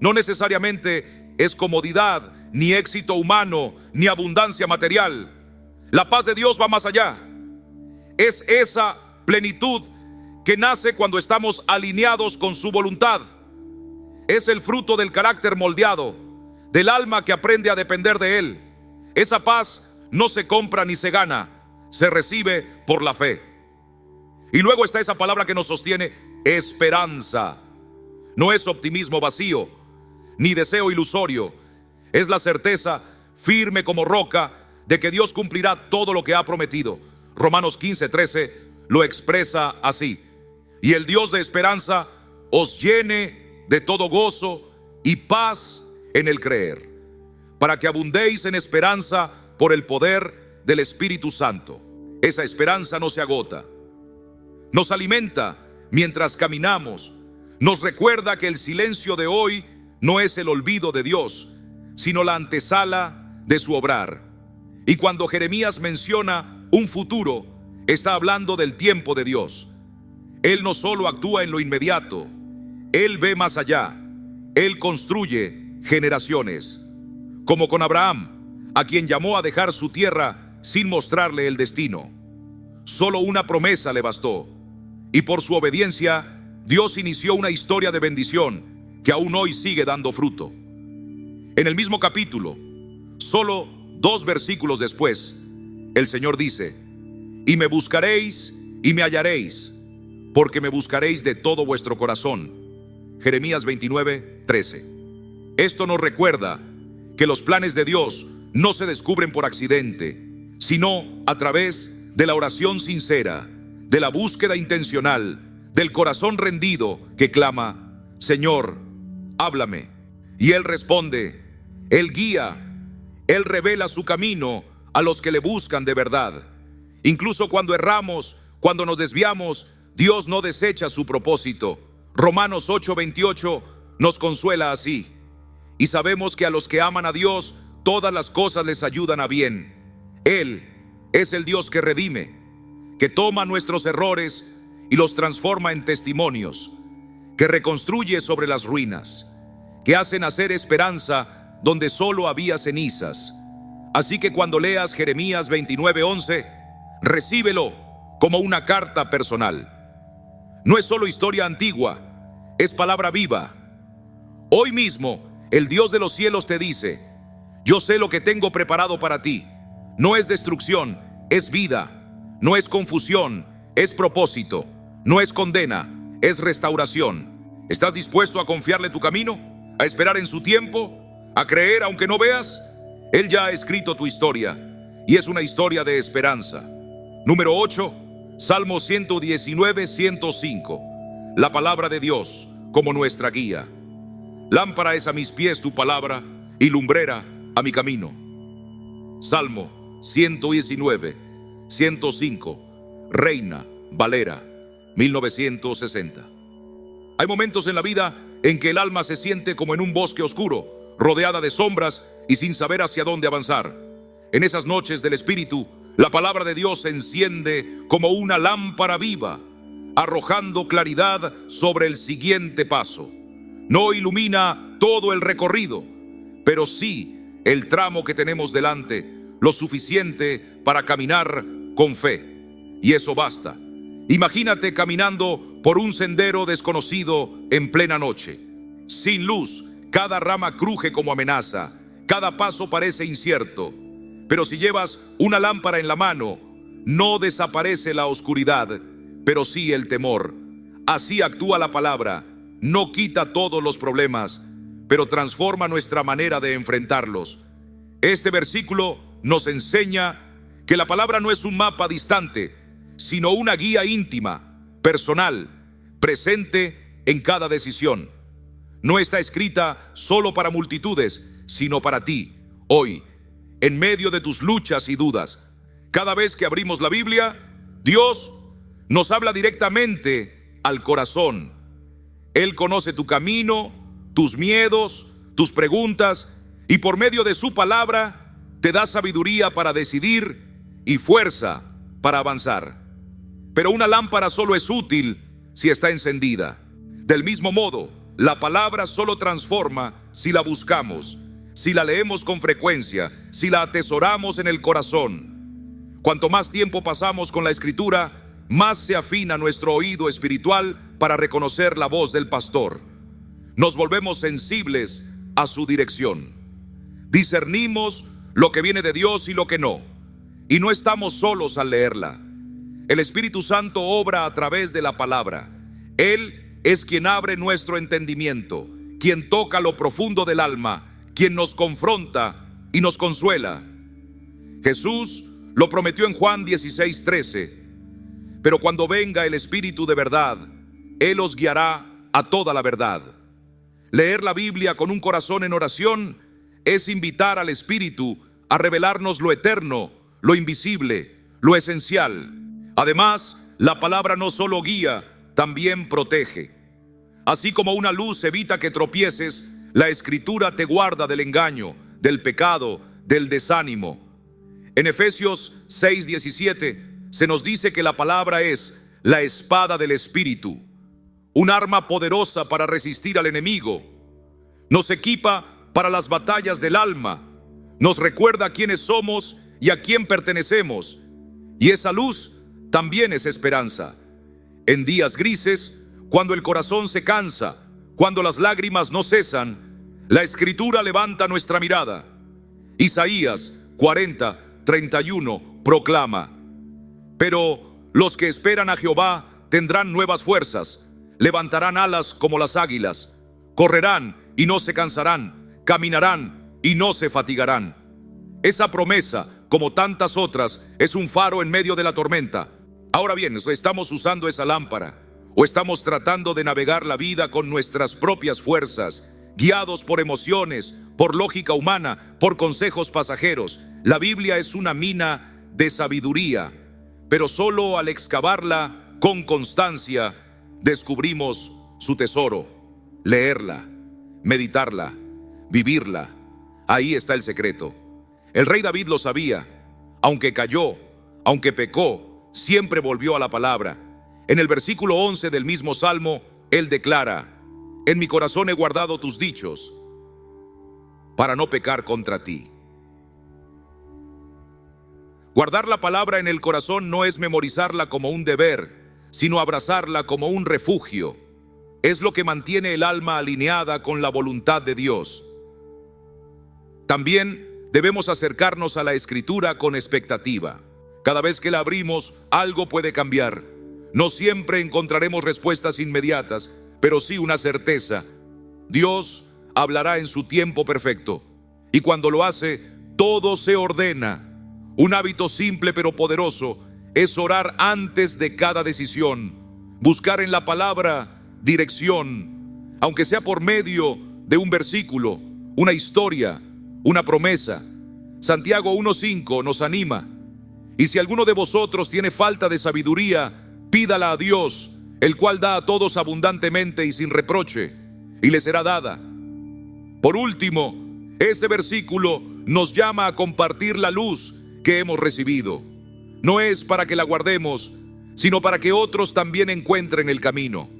A: No necesariamente es comodidad, ni éxito humano, ni abundancia material. La paz de Dios va más allá. Es esa plenitud que nace cuando estamos alineados con su voluntad. Es el fruto del carácter moldeado, del alma que aprende a depender de Él. Esa paz no se compra ni se gana, se recibe por la fe. Y luego está esa palabra que nos sostiene: esperanza. No es optimismo vacío, ni deseo ilusorio. Es la certeza firme como roca de que Dios cumplirá todo lo que ha prometido. Romanos 15:13 lo expresa así: y el Dios de esperanza os llene de todo gozo y paz en el creer, para que abundéis en esperanza por el poder del Espíritu Santo. Esa esperanza no se agota. Nos alimenta mientras caminamos. Nos recuerda que el silencio de hoy no es el olvido de Dios, sino la antesala de su obrar. Y cuando Jeremías menciona un futuro, está hablando del tiempo de Dios. Él no solo actúa en lo inmediato, Él ve más allá. Él construye generaciones. Como con Abraham, a quien llamó a dejar su tierra sin mostrarle el destino. Solo una promesa le bastó, y por su obediencia, Dios inició una historia de bendición que aún hoy sigue dando fruto. En el mismo capítulo, solo 2 versículos después, el Señor dice: y me buscaréis y me hallaréis, porque me buscaréis de todo vuestro corazón. Jeremías 29:13. Esto nos recuerda que los planes de Dios no se descubren por accidente, sino a través de la oración sincera, de la búsqueda intencional, del corazón rendido que clama: Señor, háblame. Y Él responde, Él guía, Él revela su camino a los que le buscan de verdad. Incluso cuando erramos, cuando nos desviamos, Dios no desecha su propósito. Romanos 8:28 nos consuela así: y sabemos que a los que aman a Dios, todas las cosas les ayudan a bien. Él es el Dios que redime, que toma nuestros errores y los transforma en testimonios, que reconstruye sobre las ruinas, que hace nacer esperanza donde solo había cenizas. Así que cuando leas Jeremías 29:11, recíbelo como una carta personal. No es solo historia antigua, es palabra viva. Hoy mismo, el Dios de los cielos te dice: yo sé lo que tengo preparado para ti. No es destrucción, es vida. No es confusión, es propósito. No es condena, es restauración. ¿Estás dispuesto a confiarle tu camino? ¿A esperar en su tiempo? ¿A creer aunque no veas? Él ya ha escrito tu historia, y es una historia de esperanza. Número 8, Salmo 119:105. La palabra de Dios como nuestra guía. Lámpara es a mis pies tu palabra, y lumbrera a mi camino. Salmo 119:105, Reina Valera 1960. Hay momentos en la vida en que el alma se siente como en un bosque oscuro, rodeada de sombras y sin saber hacia dónde avanzar. En esas noches del Espíritu, la palabra de Dios se enciende como una lámpara viva, arrojando claridad sobre el siguiente paso. No ilumina todo el recorrido, pero sí el tramo que tenemos delante, lo suficiente para caminar con fe. Y eso basta. Imagínate caminando por un sendero desconocido en plena noche. Sin luz, cada rama cruje como amenaza, cada paso parece incierto. Pero si llevas una lámpara en la mano, no desaparece la oscuridad, pero sí el temor. Así actúa la palabra. No quita todos los problemas, pero transforma nuestra manera de enfrentarlos. Este versículo nos enseña que la palabra no es un mapa distante, sino una guía íntima, personal, presente en cada decisión. No está escrita solo para multitudes, sino para ti, hoy, en medio de tus luchas y dudas. Cada vez que abrimos la Biblia, Dios nos habla directamente al corazón. Él conoce tu camino, tus miedos, tus preguntas, y por medio de su palabra te da sabiduría para decidir y fuerza para avanzar. Pero una lámpara solo es útil si está encendida. Del mismo modo, la palabra solo transforma si la buscamos, si la leemos con frecuencia, si la atesoramos en el corazón. Cuanto más tiempo pasamos con la Escritura, más se afina nuestro oído espiritual para reconocer la voz del pastor. Nos volvemos sensibles a su dirección. Discernimos lo que viene de Dios y lo que no. Y no estamos solos al leerla. El Espíritu Santo obra a través de la palabra. Él es quien abre nuestro entendimiento, quien toca lo profundo del alma, quien nos confronta y nos consuela. Jesús lo prometió en Juan 16:13. Pero cuando venga el Espíritu de verdad, Él os guiará a toda la verdad. Leer la Biblia con un corazón en oración es invitar al Espíritu a revelarnos lo eterno, lo invisible, lo esencial. Además, la palabra no solo guía, también protege. Así como una luz evita que tropieces, la Escritura te guarda del engaño, del pecado, del desánimo. En Efesios 6:17 se nos dice que la palabra es la espada del Espíritu, un arma poderosa para resistir al enemigo. Nos equipa para las batallas del alma, nos recuerda quiénes somos y a quién pertenecemos. Y esa luz también es esperanza. En días grises, cuando el corazón se cansa, cuando las lágrimas no cesan, la Escritura levanta nuestra mirada. Isaías 40:31 proclama: pero los que esperan a Jehová tendrán nuevas fuerzas, levantarán alas como las águilas, correrán y no se cansarán, caminarán y no se fatigarán. Esa promesa, como tantas otras, es un faro en medio de la tormenta. Ahora bien, estamos usando esa lámpara. ¿O estamos tratando de navegar la vida con nuestras propias fuerzas, guiados por emociones, por lógica humana, por consejos pasajeros? La Biblia es una mina de sabiduría, pero solo al excavarla con constancia descubrimos su tesoro. Leerla, meditarla, vivirla. Ahí está el secreto. El rey David lo sabía. Aunque cayó, aunque pecó, siempre volvió a la palabra. En el versículo 11 del mismo Salmo, él declara: en mi corazón he guardado tus dichos para no pecar contra ti. Guardar la palabra en el corazón no es memorizarla como un deber, sino abrazarla como un refugio. Es lo que mantiene el alma alineada con la voluntad de Dios. También debemos acercarnos a la Escritura con expectativa. Cada vez que la abrimos, algo puede cambiar. No siempre encontraremos respuestas inmediatas, pero sí una certeza: Dios hablará en su tiempo perfecto. Y cuando lo hace, todo se ordena. Un hábito simple pero poderoso es orar antes de cada decisión, buscar en la palabra dirección, aunque sea por medio de un versículo, una historia, una promesa. Santiago 1:5 nos anima: y si alguno de vosotros tiene falta de sabiduría, pídala a Dios, el cual da a todos abundantemente y sin reproche, y le será dada. Por último, este versículo nos llama a compartir la luz que hemos recibido. No es para que la guardemos, sino para que otros también encuentren el camino.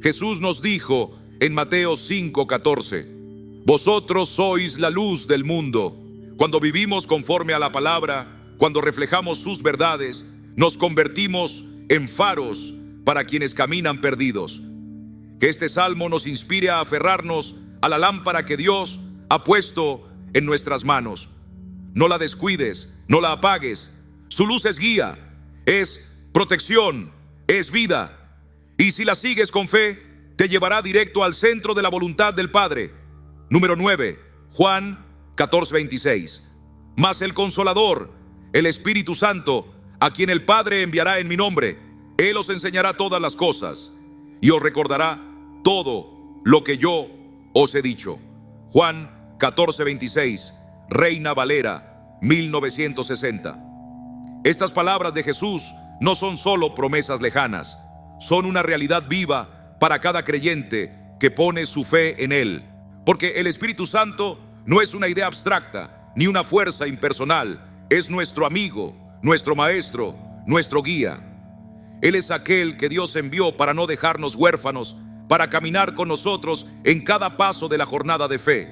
A: Jesús nos dijo en Mateo 5:14: vosotros sois la luz del mundo. Cuando vivimos conforme a la palabra, cuando reflejamos sus verdades, nos convertimos en faros para quienes caminan perdidos. Que este salmo nos inspire a aferrarnos a la lámpara que Dios ha puesto en nuestras manos. No la descuides, no la apagues. Su luz es guía, es protección, es vida. Y si la sigues con fe, te llevará directo al centro de la voluntad del Padre. Número 9, Juan 14:26. Mas el Consolador, el Espíritu Santo, a quien el Padre enviará en mi nombre, Él os enseñará todas las cosas y os recordará todo lo que yo os he dicho. Juan 14:26, Reina Valera 1960. Estas palabras de Jesús no son solo promesas lejanas, son una realidad viva para cada creyente que pone su fe en Él. Porque el Espíritu Santo no es una idea abstracta ni una fuerza impersonal, es nuestro amigo, nuestro maestro, nuestro guía. Él es aquel que Dios envió para no dejarnos huérfanos, para caminar con nosotros en cada paso de la jornada de fe.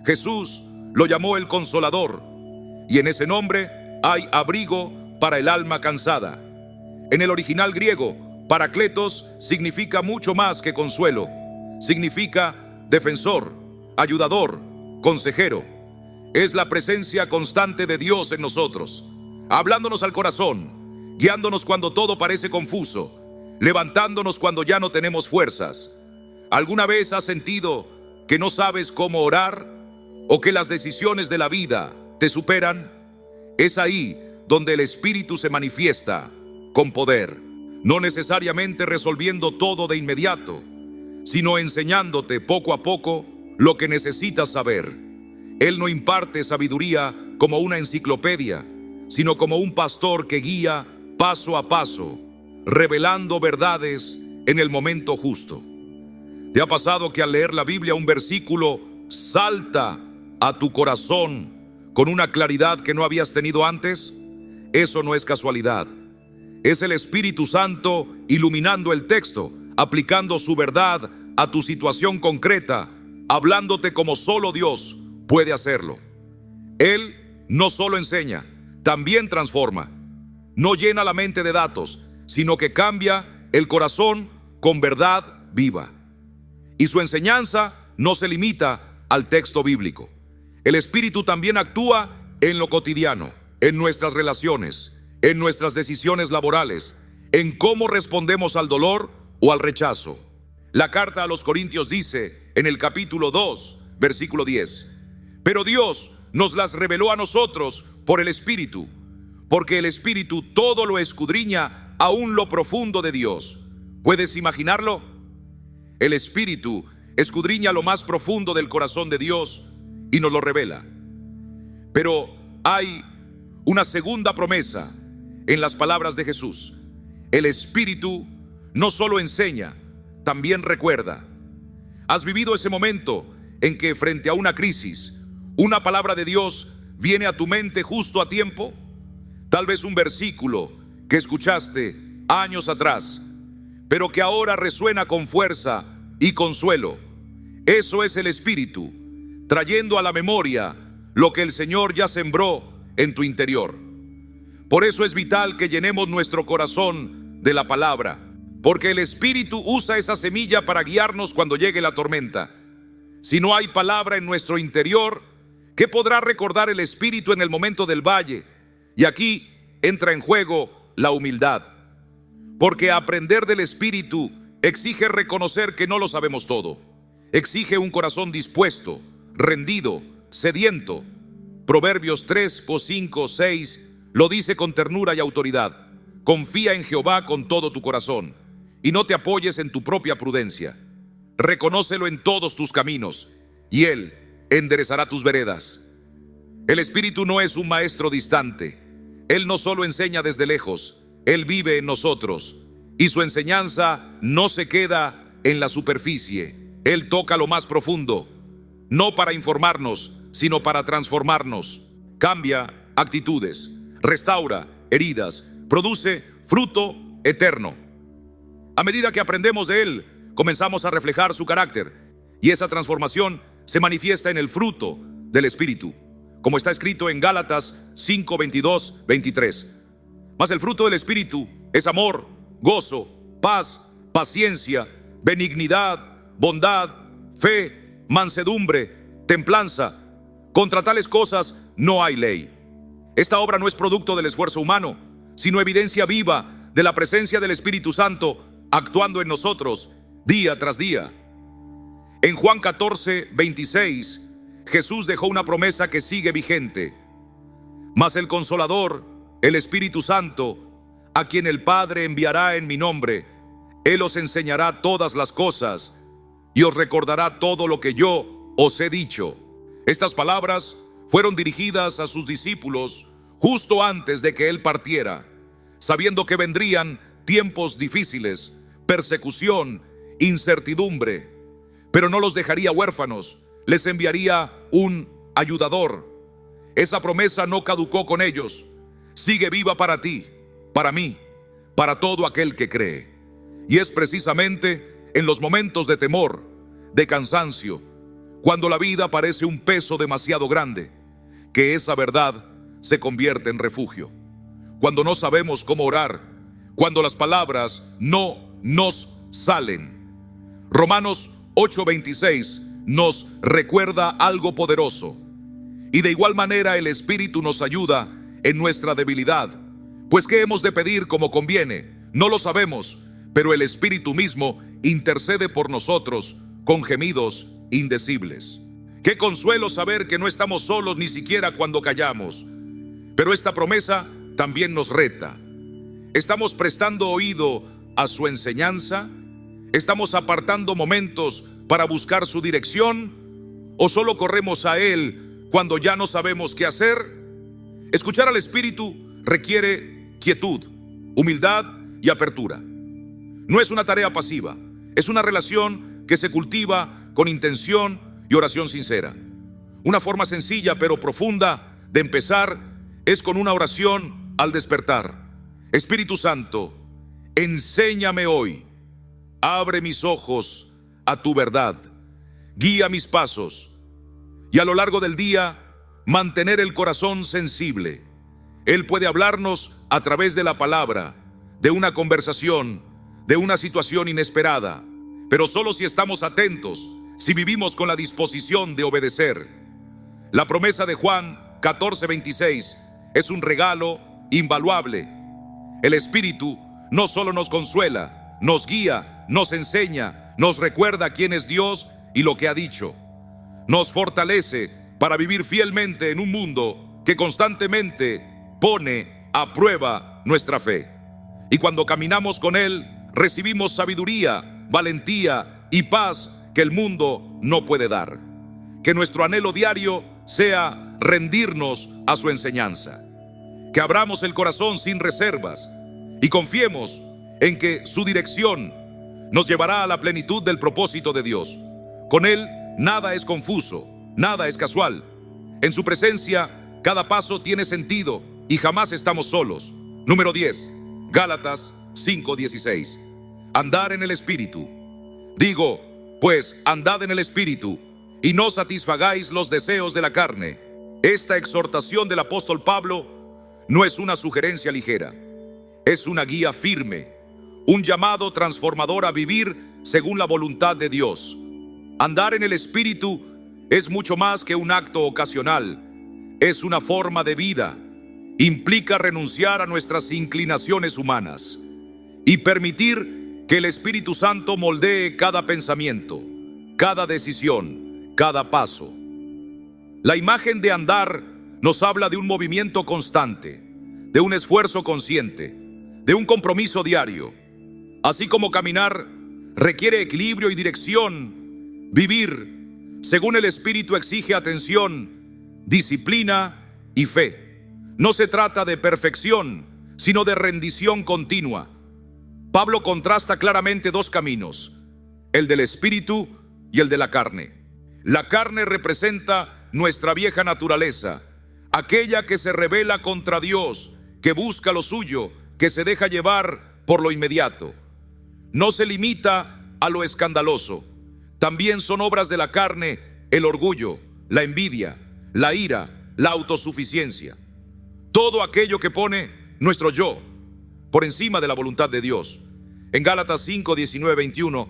A: Jesús lo llamó el Consolador, y en ese nombre hay abrigo para el alma cansada. En el original griego, Paracletos significa mucho más que consuelo. Significa defensor, ayudador, consejero. Es la presencia constante de Dios en nosotros, hablándonos al corazón, guiándonos cuando todo parece confuso, levantándonos cuando ya no tenemos fuerzas. ¿Alguna vez has sentido que no sabes cómo orar o que las decisiones de la vida te superan? Es ahí donde el Espíritu se manifiesta con poder, no necesariamente resolviendo todo de inmediato, sino enseñándote poco a poco lo que necesitas saber. Él no imparte sabiduría como una enciclopedia, sino como un pastor que guía paso a paso, revelando verdades en el momento justo. ¿Te ha pasado que al leer la Biblia un versículo salta a tu corazón con una claridad que no habías tenido antes? Eso no es casualidad. Es el Espíritu Santo iluminando el texto, aplicando su verdad a tu situación concreta, hablándote como solo Dios puede hacerlo. Él no solo enseña, también transforma. No llena la mente de datos, sino que cambia el corazón con verdad viva. Y su enseñanza no se limita al texto bíblico. El Espíritu también actúa en lo cotidiano, en nuestras relaciones, en nuestras decisiones laborales, en cómo respondemos al dolor o al rechazo. La carta a los Corintios dice en el capítulo 2, versículo 10: pero Dios nos las reveló a nosotros por el Espíritu, porque el Espíritu todo lo escudriña aún lo profundo de Dios, ¿Puedes imaginarlo? El Espíritu escudriña lo más profundo del corazón de Dios y nos lo revela. Pero hay una segunda promesa en las palabras de Jesús. El Espíritu no solo enseña, también recuerda. ¿Has vivido ese momento en que frente a una crisis, una palabra de Dios viene a tu mente justo a tiempo? Tal vez un versículo que escuchaste años atrás, pero que ahora resuena con fuerza y consuelo. Eso es el Espíritu, trayendo a la memoria lo que el Señor ya sembró en tu interior. Por eso es vital que llenemos nuestro corazón de la palabra, porque el Espíritu usa esa semilla para guiarnos cuando llegue la tormenta. Si no hay palabra en nuestro interior, ¿qué podrá recordar el Espíritu en el momento del valle? Y aquí entra en juego la humildad, porque aprender del Espíritu exige reconocer que no lo sabemos todo. Exige un corazón dispuesto, rendido, sediento. Proverbios 3, 5, 6 lo dice con ternura y autoridad. Confía en Jehová con todo tu corazón y no te apoyes en tu propia prudencia. Reconócelo en todos tus caminos y Él enderezará tus veredas. El Espíritu no es un maestro distante. Él no solo enseña desde lejos, Él vive en nosotros y su enseñanza no se queda en la superficie. Él toca lo más profundo, no para informarnos, sino para transformarnos. Cambia actitudes, restaura heridas, produce fruto eterno. A medida que aprendemos de Él, comenzamos a reflejar su carácter y esa transformación se manifiesta en el fruto del Espíritu, como está escrito en Gálatas 5, 22, 23. Mas el fruto del Espíritu es amor, gozo, paz, paciencia, benignidad, bondad, fe, mansedumbre, templanza. Contra tales cosas no hay ley. Esta obra no es producto del esfuerzo humano, sino evidencia viva de la presencia del Espíritu Santo actuando en nosotros día tras día. En Juan 14, 26, Jesús dejó una promesa que sigue vigente. Mas el Consolador, el Espíritu Santo, a quien el Padre enviará en mi nombre, Él os enseñará todas las cosas y os recordará todo lo que yo os he dicho. Estas palabras fueron dirigidas a sus discípulos justo antes de que Él partiera, sabiendo que vendrían tiempos difíciles, persecución, incertidumbre, pero no los dejaría huérfanos, les enviaría un ayudador. Esa promesa no caducó con ellos, sigue viva para ti, para mí, para todo aquel que cree. Y es precisamente en los momentos de temor, de cansancio, cuando la vida parece un peso demasiado grande, que esa verdad se convierte en refugio. Cuando no sabemos cómo orar, cuando las palabras no nos salen. Romanos 8:26 nos recuerda algo poderoso. Y de igual manera el Espíritu nos ayuda en nuestra debilidad. Pues ¿qué hemos de pedir como conviene? No lo sabemos, pero el Espíritu mismo intercede por nosotros con gemidos indecibles. Qué consuelo saber que no estamos solos ni siquiera cuando callamos. Pero esta promesa también nos reta. ¿Estamos prestando oído a su enseñanza? ¿Estamos apartando momentos para buscar su dirección? ¿O solo corremos a Él cuando ya no sabemos qué hacer? Escuchar al Espíritu requiere quietud, humildad y apertura. No es una tarea pasiva, es una relación que se cultiva con intención y oración sincera. Una forma sencilla pero profunda de empezar es con una oración al despertar. Espíritu Santo, enséñame hoy, abre mis ojos a tu verdad, guía mis pasos y a lo largo del día mantener el corazón sensible. Él puede hablarnos a través de la palabra, de una conversación, de una situación inesperada, pero solo si estamos atentos, si vivimos con la disposición de obedecer. La promesa de Juan 14:26 es un regalo invaluable. El Espíritu no solo nos consuela, nos guía, nos enseña, nos recuerda quién es Dios y lo que ha dicho. Nos fortalece para vivir fielmente en un mundo que constantemente pone a prueba nuestra fe. Y cuando caminamos con Él, recibimos sabiduría, valentía y paz que el mundo no puede dar. Que nuestro anhelo diario sea rendirnos a su enseñanza. Que abramos el corazón sin reservas y confiemos en que su dirección nos llevará a la plenitud del propósito de Dios. Con Él nada es confuso, nada es casual. En su presencia cada paso tiene sentido y jamás estamos solos. Número 10, Gálatas 5:16. Andar en el Espíritu. Digo, pues, andad en el Espíritu y no satisfagáis los deseos de la carne. Esta exhortación del apóstol Pablo no es una sugerencia ligera, es una guía firme, un llamado transformador a vivir según la voluntad de Dios. Andar en el Espíritu es mucho más que un acto ocasional, es una forma de vida. Implica renunciar a nuestras inclinaciones humanas y permitir que el Espíritu Santo moldee cada pensamiento, cada decisión, cada paso. La imagen de andar nos habla de un movimiento constante, de un esfuerzo consciente, de un compromiso diario. Así como caminar requiere equilibrio y dirección, vivir según el Espíritu exige atención, disciplina y fe. No se trata de perfección, sino de rendición continua. Pablo contrasta claramente dos caminos, el del Espíritu y el de la carne. La carne representa nuestra vieja naturaleza, aquella que se rebela contra Dios, que busca lo suyo, que se deja llevar por lo inmediato. No se limita a lo escandaloso. También son obras de la carne el orgullo, la envidia, la ira, la autosuficiencia. Todo aquello que pone nuestro yo por encima de la voluntad de Dios. En Gálatas 5, 19, 21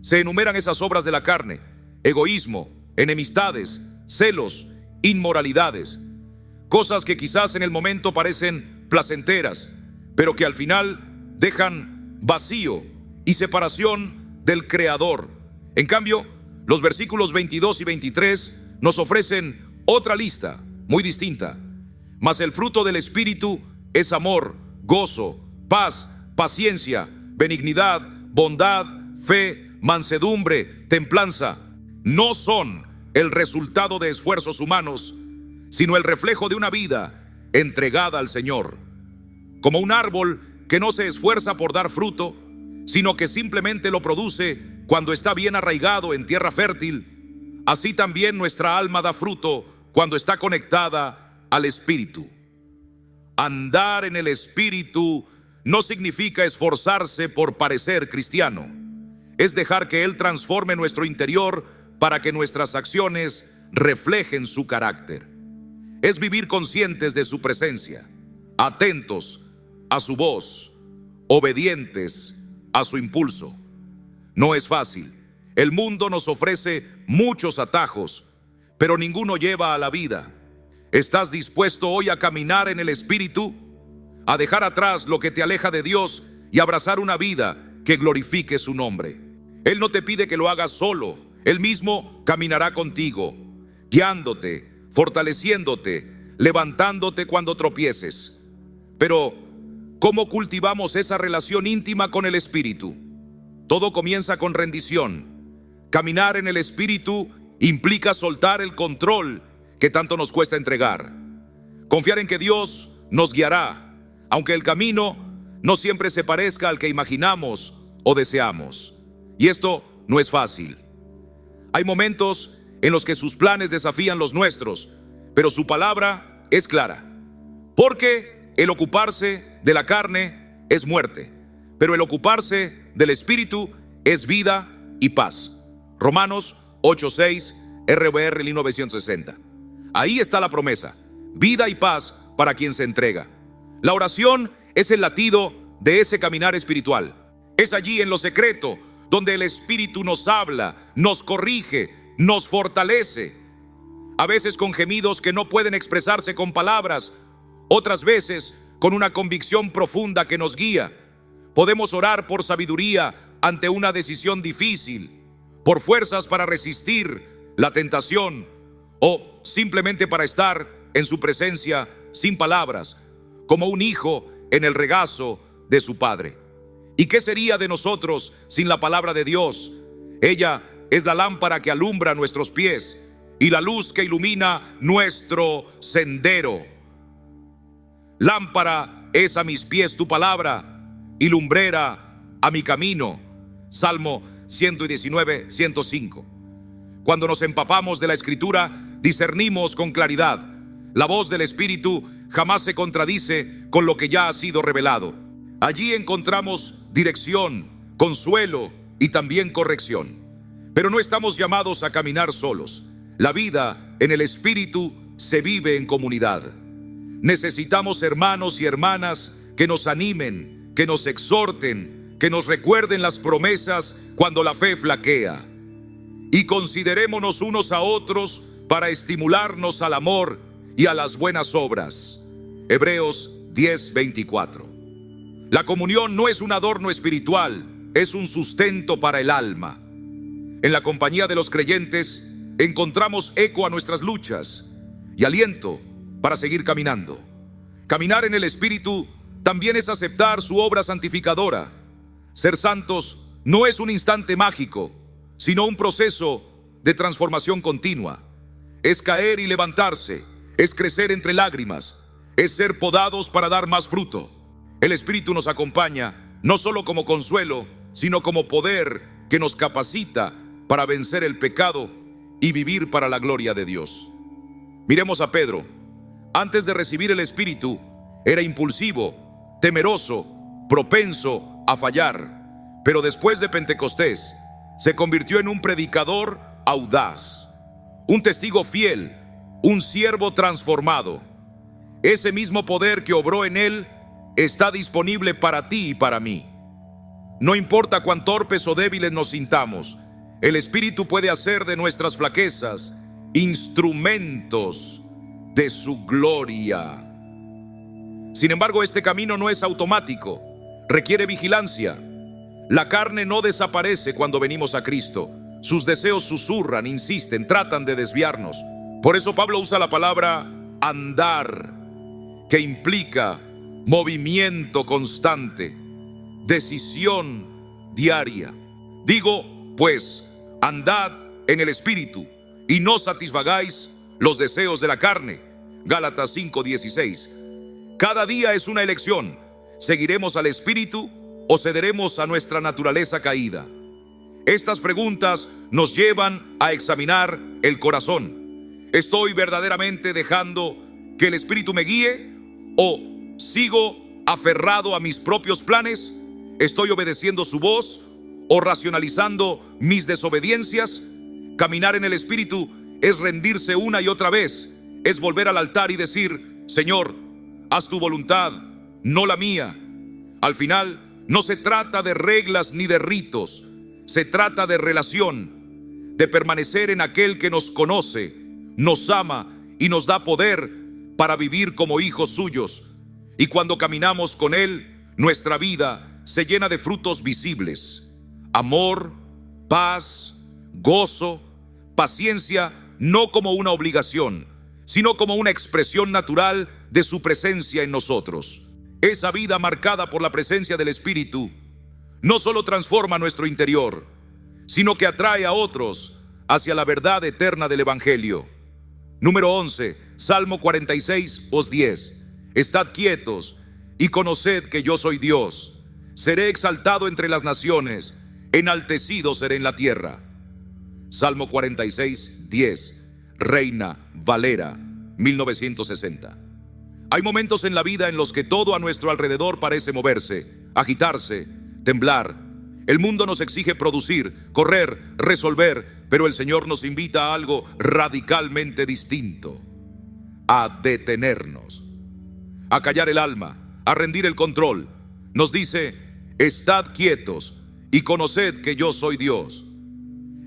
A: se enumeran esas obras de la carne: egoísmo, enemistades, celos, inmoralidades. Cosas que quizás en el momento parecen placenteras, pero que al final dejan vacío y separación del Creador. En cambio, los versículos 22 y 23 nos ofrecen otra lista muy distinta. Mas el fruto del Espíritu es amor, gozo, paz, paciencia, benignidad, bondad, fe, mansedumbre, templanza. No son el resultado de esfuerzos humanos, sino el reflejo de una vida entregada al Señor. Como un árbol que no se esfuerza por dar fruto, sino que simplemente lo produce cuando está bien arraigado en tierra fértil, así también nuestra alma da fruto cuando está conectada al Espíritu. Andar en el Espíritu no significa esforzarse por parecer cristiano. Es dejar que Él transforme nuestro interior para que nuestras acciones reflejen su carácter. Es vivir conscientes de su presencia, atentos a su voz, obedientes a su impulso. No es fácil. El mundo nos ofrece muchos atajos, pero ninguno lleva a la vida. ¿Estás dispuesto hoy a caminar en el Espíritu? A dejar atrás lo que te aleja de Dios y abrazar una vida que glorifique su nombre. Él no te pide que lo hagas solo. Él mismo caminará contigo, guiándote, fortaleciéndote, levantándote cuando tropieces. Pero, ¿cómo cultivamos esa relación íntima con el Espíritu? Todo comienza con rendición. Caminar en el Espíritu implica soltar el control que tanto nos cuesta entregar. Confiar en que Dios nos guiará, aunque el camino no siempre se parezca al que imaginamos o deseamos. Y esto no es fácil. Hay momentos en los que sus planes desafían los nuestros, pero su palabra es clara. Porque el ocuparse de la carne es muerte, pero el ocuparse del Espíritu es vida y paz. Romanos 8:6, RVR 1960. Ahí está la promesa: vida y paz para quien se entrega. La oración es el latido de ese caminar espiritual. Es allí en lo secreto donde el Espíritu nos habla, nos corrige, nos fortalece. A veces con gemidos que no pueden expresarse con palabras, otras veces con una convicción profunda que nos guía. Podemos orar por sabiduría ante una decisión difícil, por fuerzas para resistir la tentación o simplemente para estar en su presencia sin palabras, como un hijo en el regazo de su padre. ¿Y qué sería de nosotros sin la palabra de Dios? Ella es la lámpara que alumbra nuestros pies y la luz que ilumina nuestro sendero. Lámpara es a mis pies tu palabra y lumbrera a mi camino. Salmo 119, 105. Cuando nos empapamos de la Escritura, discernimos con claridad. La voz del Espíritu jamás se contradice con lo que ya ha sido revelado. Allí encontramos dirección, consuelo y también corrección. Pero no estamos llamados a caminar solos. La vida en el Espíritu se vive en comunidad. Necesitamos hermanos y hermanas que nos animen, que nos exhorten, que nos recuerden las promesas cuando la fe flaquea. Y considerémonos unos a otros para estimularnos al amor y a las buenas obras. Hebreos 10:24. La comunión no es un adorno espiritual, es un sustento para el alma. En la compañía de los creyentes encontramos eco a nuestras luchas y aliento para seguir caminando. Caminar en el Espíritu también es aceptar su obra santificadora. Ser santos no es un instante mágico, sino un proceso de transformación continua. Es caer y levantarse, es crecer entre lágrimas, es ser podados para dar más fruto. El Espíritu nos acompaña no solo como consuelo, sino como poder que nos capacita para vencer el pecado y vivir para la gloria de Dios. Miremos a Pedro. Antes de recibir el Espíritu, era impulsivo, temeroso, propenso a fallar. Pero después de Pentecostés, se convirtió en un predicador audaz, un testigo fiel, un siervo transformado. Ese mismo poder que obró en él está disponible para ti y para mí. No importa cuán torpes o débiles nos sintamos, el Espíritu puede hacer de nuestras flaquezas instrumentos de su gloria. Sin embargo, este camino no es automático, requiere vigilancia. La carne no desaparece cuando venimos a Cristo. Sus deseos susurran, insisten, tratan de desviarnos. Por eso Pablo usa la palabra andar, que implica movimiento constante, decisión diaria. Digo, pues, andad en el Espíritu y no satisfagáis los deseos de la carne. Gálatas 5:16. Cada día es una elección. ¿Seguiremos al Espíritu o cederemos a nuestra naturaleza caída? Estas preguntas nos llevan a examinar el corazón. ¿Estoy verdaderamente dejando que el Espíritu me guíe o sigo aferrado a mis propios planes? ¿Estoy obedeciendo su voz o racionalizando mis desobediencias? Caminar en el Espíritu es rendirse una y otra vez, es volver al altar y decir: Señor, haz tu voluntad, no la mía. Al final, no se trata de reglas ni de ritos, se trata de relación, de permanecer en aquel que nos conoce, nos ama y nos da poder para vivir como hijos suyos. Y cuando caminamos con Él, nuestra vida se llena de frutos visibles: amor, paz, gozo, paciencia, no como una obligación, sino como una expresión natural de su presencia en nosotros. Esa vida marcada por la presencia del Espíritu no solo transforma nuestro interior, sino que atrae a otros hacia la verdad eterna del Evangelio. Número 11, Salmo 46:10. Estad quietos y conoced que yo soy Dios. Seré exaltado entre las naciones, enaltecido seré en la tierra. Salmo 46:10, Reina Valera 1960. Hay momentos en la vida en los que todo a nuestro alrededor parece moverse, agitarse, temblar. El mundo nos exige producir, correr, resolver, pero el Señor nos invita a algo radicalmente distinto: a detenernos, a callar el alma, a rendir el control. Nos dice: estad quietos y conoced que yo soy Dios.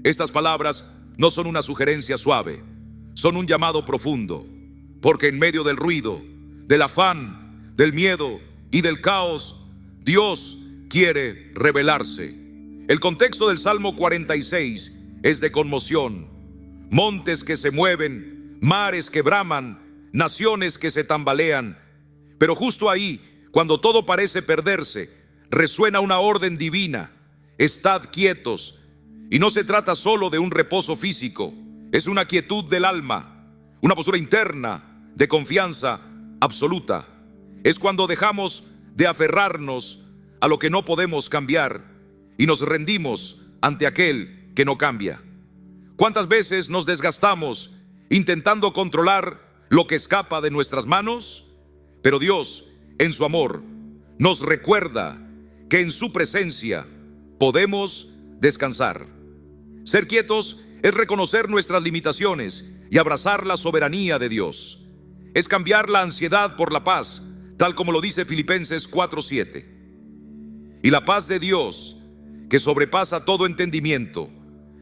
A: Estas palabras no son una sugerencia suave, son un llamado profundo, porque en medio del ruido, del afán, del miedo y del caos, Dios quiere revelarse. El contexto del Salmo 46 es de conmoción: montes que se mueven, mares que braman, naciones que se tambalean. Pero justo ahí, cuando todo parece perderse, resuena una orden divina: estad quietos. Y no se trata solo de un reposo físico, es una quietud del alma, una postura interna de confianza absoluta. Es cuando dejamos de aferrarnos a lo que no podemos cambiar y nos rendimos ante aquel que no cambia. ¿Cuántas veces nos desgastamos intentando controlar lo que escapa de nuestras manos? Pero Dios, en su amor, nos recuerda que en su presencia podemos descansar. Ser quietos es reconocer nuestras limitaciones y abrazar la soberanía de Dios. Es cambiar la ansiedad por la paz, tal como lo dice Filipenses 4:7. Y la paz de Dios, que sobrepasa todo entendimiento,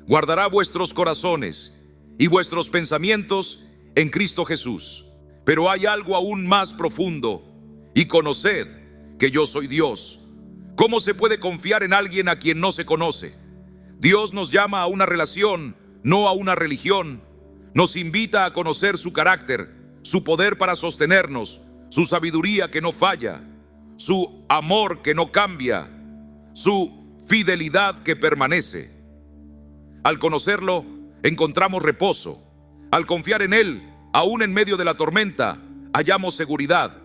A: guardará vuestros corazones y vuestros pensamientos en Cristo Jesús. Pero hay algo aún más profundo: y conoced que yo soy Dios. ¿Cómo se puede confiar en alguien a quien no se conoce? Dios nos llama a una relación, no a una religión. Nos invita a conocer su carácter, su poder para sostenernos, su sabiduría que no falla, su amor que no cambia, su fidelidad que permanece. Al conocerlo, encontramos reposo. Al confiar en Él, aún en medio de la tormenta, hallamos seguridad.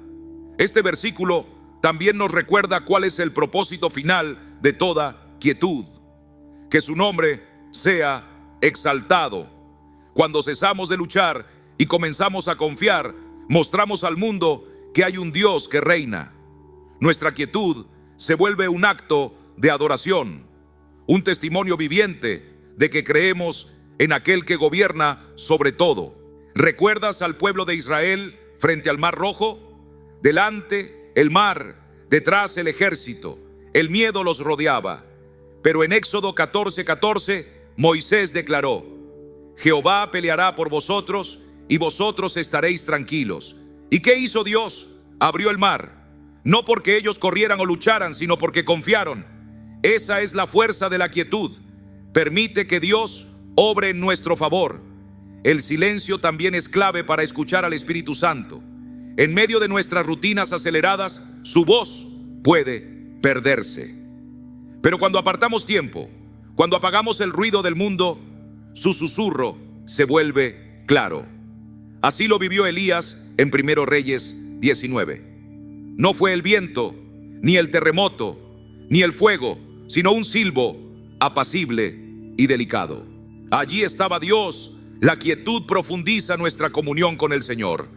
A: Este versículo también nos recuerda cuál es el propósito final de toda quietud: que su nombre sea exaltado. Cuando cesamos de luchar y comenzamos a confiar, mostramos al mundo que hay un Dios que reina. Nuestra quietud se vuelve un acto de adoración, un testimonio viviente de que creemos en aquel que gobierna sobre todo. ¿Recuerdas al pueblo de Israel frente al Mar Rojo? Delante el mar, detrás el ejército. El miedo los rodeaba. Pero en Éxodo 14:14, Moisés declaró: Jehová peleará por vosotros y vosotros estaréis tranquilos. ¿Y qué hizo Dios? Abrió el mar. No porque ellos corrieran o lucharan, sino porque confiaron. Esa es la fuerza de la quietud. Permite que Dios obre en nuestro favor. El silencio también es clave para escuchar al Espíritu Santo. En medio de nuestras rutinas aceleradas, su voz puede perderse. Pero cuando apartamos tiempo, cuando apagamos el ruido del mundo, su susurro se vuelve claro. Así lo vivió Elías en 1 Reyes 19. No fue el viento, ni el terremoto, ni el fuego, sino un silbo apacible y delicado. Allí estaba Dios. La quietud profundiza nuestra comunión con el Señor.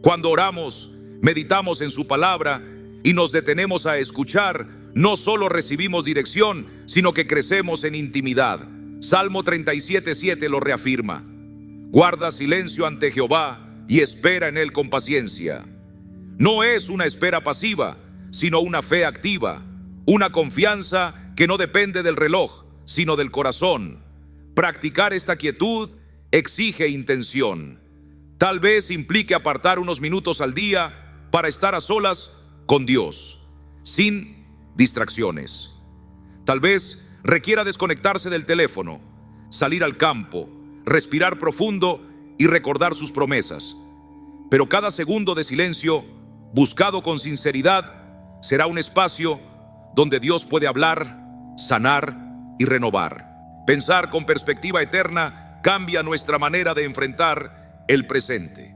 A: Cuando oramos, meditamos en su palabra y nos detenemos a escuchar, no solo recibimos dirección, sino que crecemos en intimidad. Salmo 37:7 lo reafirma: guarda silencio ante Jehová y espera en él con paciencia. No es una espera pasiva, sino una fe activa, una confianza que no depende del reloj, sino del corazón. Practicar esta quietud exige intención. Tal vez implique apartar unos minutos al día para estar a solas con Dios, sin distracciones. Tal vez requiera desconectarse del teléfono, salir al campo, respirar profundo y recordar sus promesas. Pero cada segundo de silencio, buscado con sinceridad, será un espacio donde Dios puede hablar, sanar y renovar. Pensar con perspectiva eterna cambia nuestra manera de enfrentar el presente.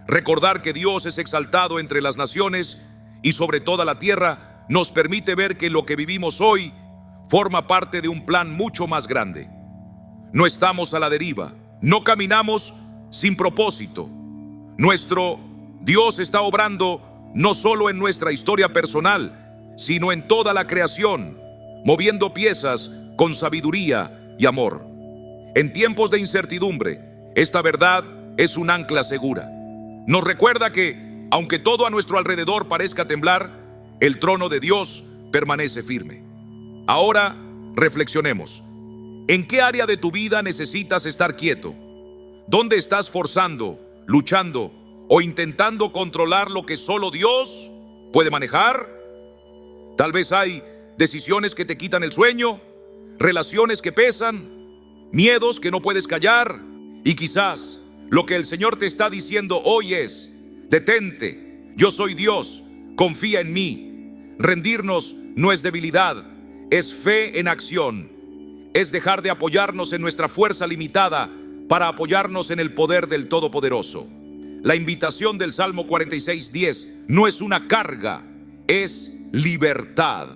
A: Recordar que Dios es exaltado entre las naciones y sobre toda la tierra nos permite ver que lo que vivimos hoy forma parte de un plan mucho más grande. No estamos a la deriva, no caminamos sin propósito. Nuestro Dios está obrando no solo en nuestra historia personal, sino en toda la creación, moviendo piezas con sabiduría y amor. En tiempos de incertidumbre, esta verdad es un ancla segura. Nos recuerda que, aunque todo a nuestro alrededor parezca temblar, el trono de Dios permanece firme. Ahora, reflexionemos. ¿En qué área de tu vida necesitas estar quieto? ¿Dónde estás forzando, luchando o intentando controlar lo que solo Dios puede manejar? Tal vez hay decisiones que te quitan el sueño, relaciones que pesan, miedos que no puedes callar, y quizás lo que el Señor te está diciendo hoy es: detente, yo soy Dios, confía en mí. Rendirnos no es debilidad, es fe en acción. Es dejar de apoyarnos en nuestra fuerza limitada para apoyarnos en el poder del Todopoderoso. La invitación del Salmo 46:10 no es una carga, es libertad.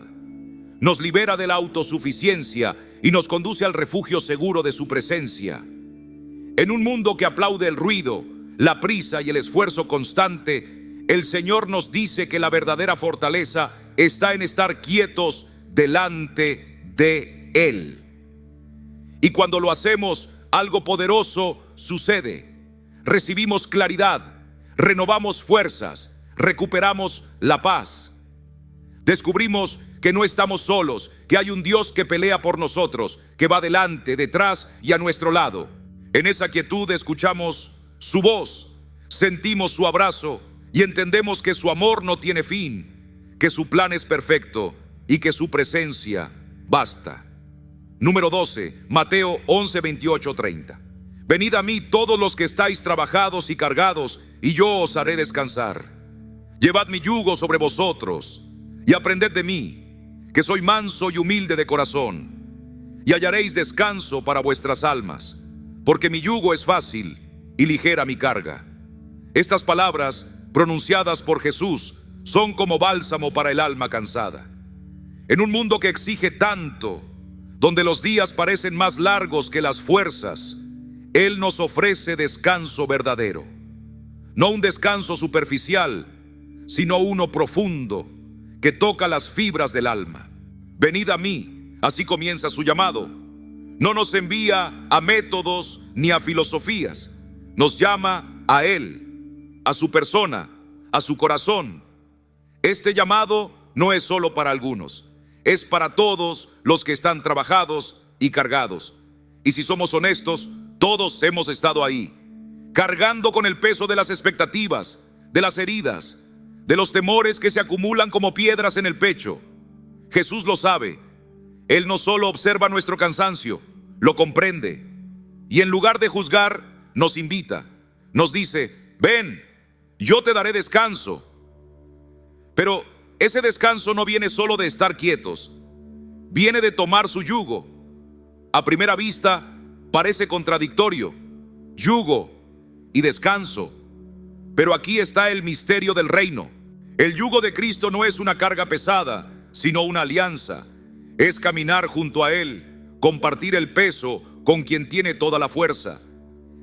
A: Nos libera de la autosuficiencia y nos conduce al refugio seguro de su presencia. En un mundo que aplaude el ruido, la prisa y el esfuerzo constante, el Señor nos dice que la verdadera fortaleza está en estar quietos delante de Él. Y cuando lo hacemos, algo poderoso sucede. Recibimos claridad, renovamos fuerzas, recuperamos la paz. Descubrimos que no estamos solos, que hay un Dios que pelea por nosotros, que va delante, detrás y a nuestro lado. En esa quietud escuchamos su voz, sentimos su abrazo y entendemos que su amor no tiene fin, que su plan es perfecto y que su presencia basta. Número 12, Mateo 11, 28, 30. Venid a mí todos los que estáis trabajados y cargados, y yo os haré descansar. Llevad mi yugo sobre vosotros, y aprended de mí, que soy manso y humilde de corazón, y hallaréis descanso para vuestras almas, porque mi yugo es fácil y ligera mi carga. Estas palabras, pronunciadas por Jesús, son como bálsamo para el alma cansada. En un mundo que exige tanto, donde los días parecen más largos que las fuerzas, Él nos ofrece descanso verdadero. No un descanso superficial, sino uno profundo, que toca las fibras del alma. Venid a mí, así comienza su llamado. No nos envía a métodos ni a filosofías. Nos llama a Él, a su persona, a su corazón. Este llamado no es solo para algunos, es para todos los que están trabajados y cargados. Y si somos honestos, todos hemos estado ahí, cargando con el peso de las expectativas, de las heridas, de los temores que se acumulan como piedras en el pecho. Jesús lo sabe. Él no solo observa nuestro cansancio, lo comprende. Y en lugar de juzgar, nos invita. Nos dice: ven, yo te daré descanso. Pero ese descanso no viene solo de estar quietos, viene de tomar su yugo. A primera vista parece contradictorio, yugo y descanso. Pero aquí está el misterio del reino. El yugo de Cristo no es una carga pesada, sino una alianza. Es caminar junto a Él, compartir el peso con quien tiene toda la fuerza.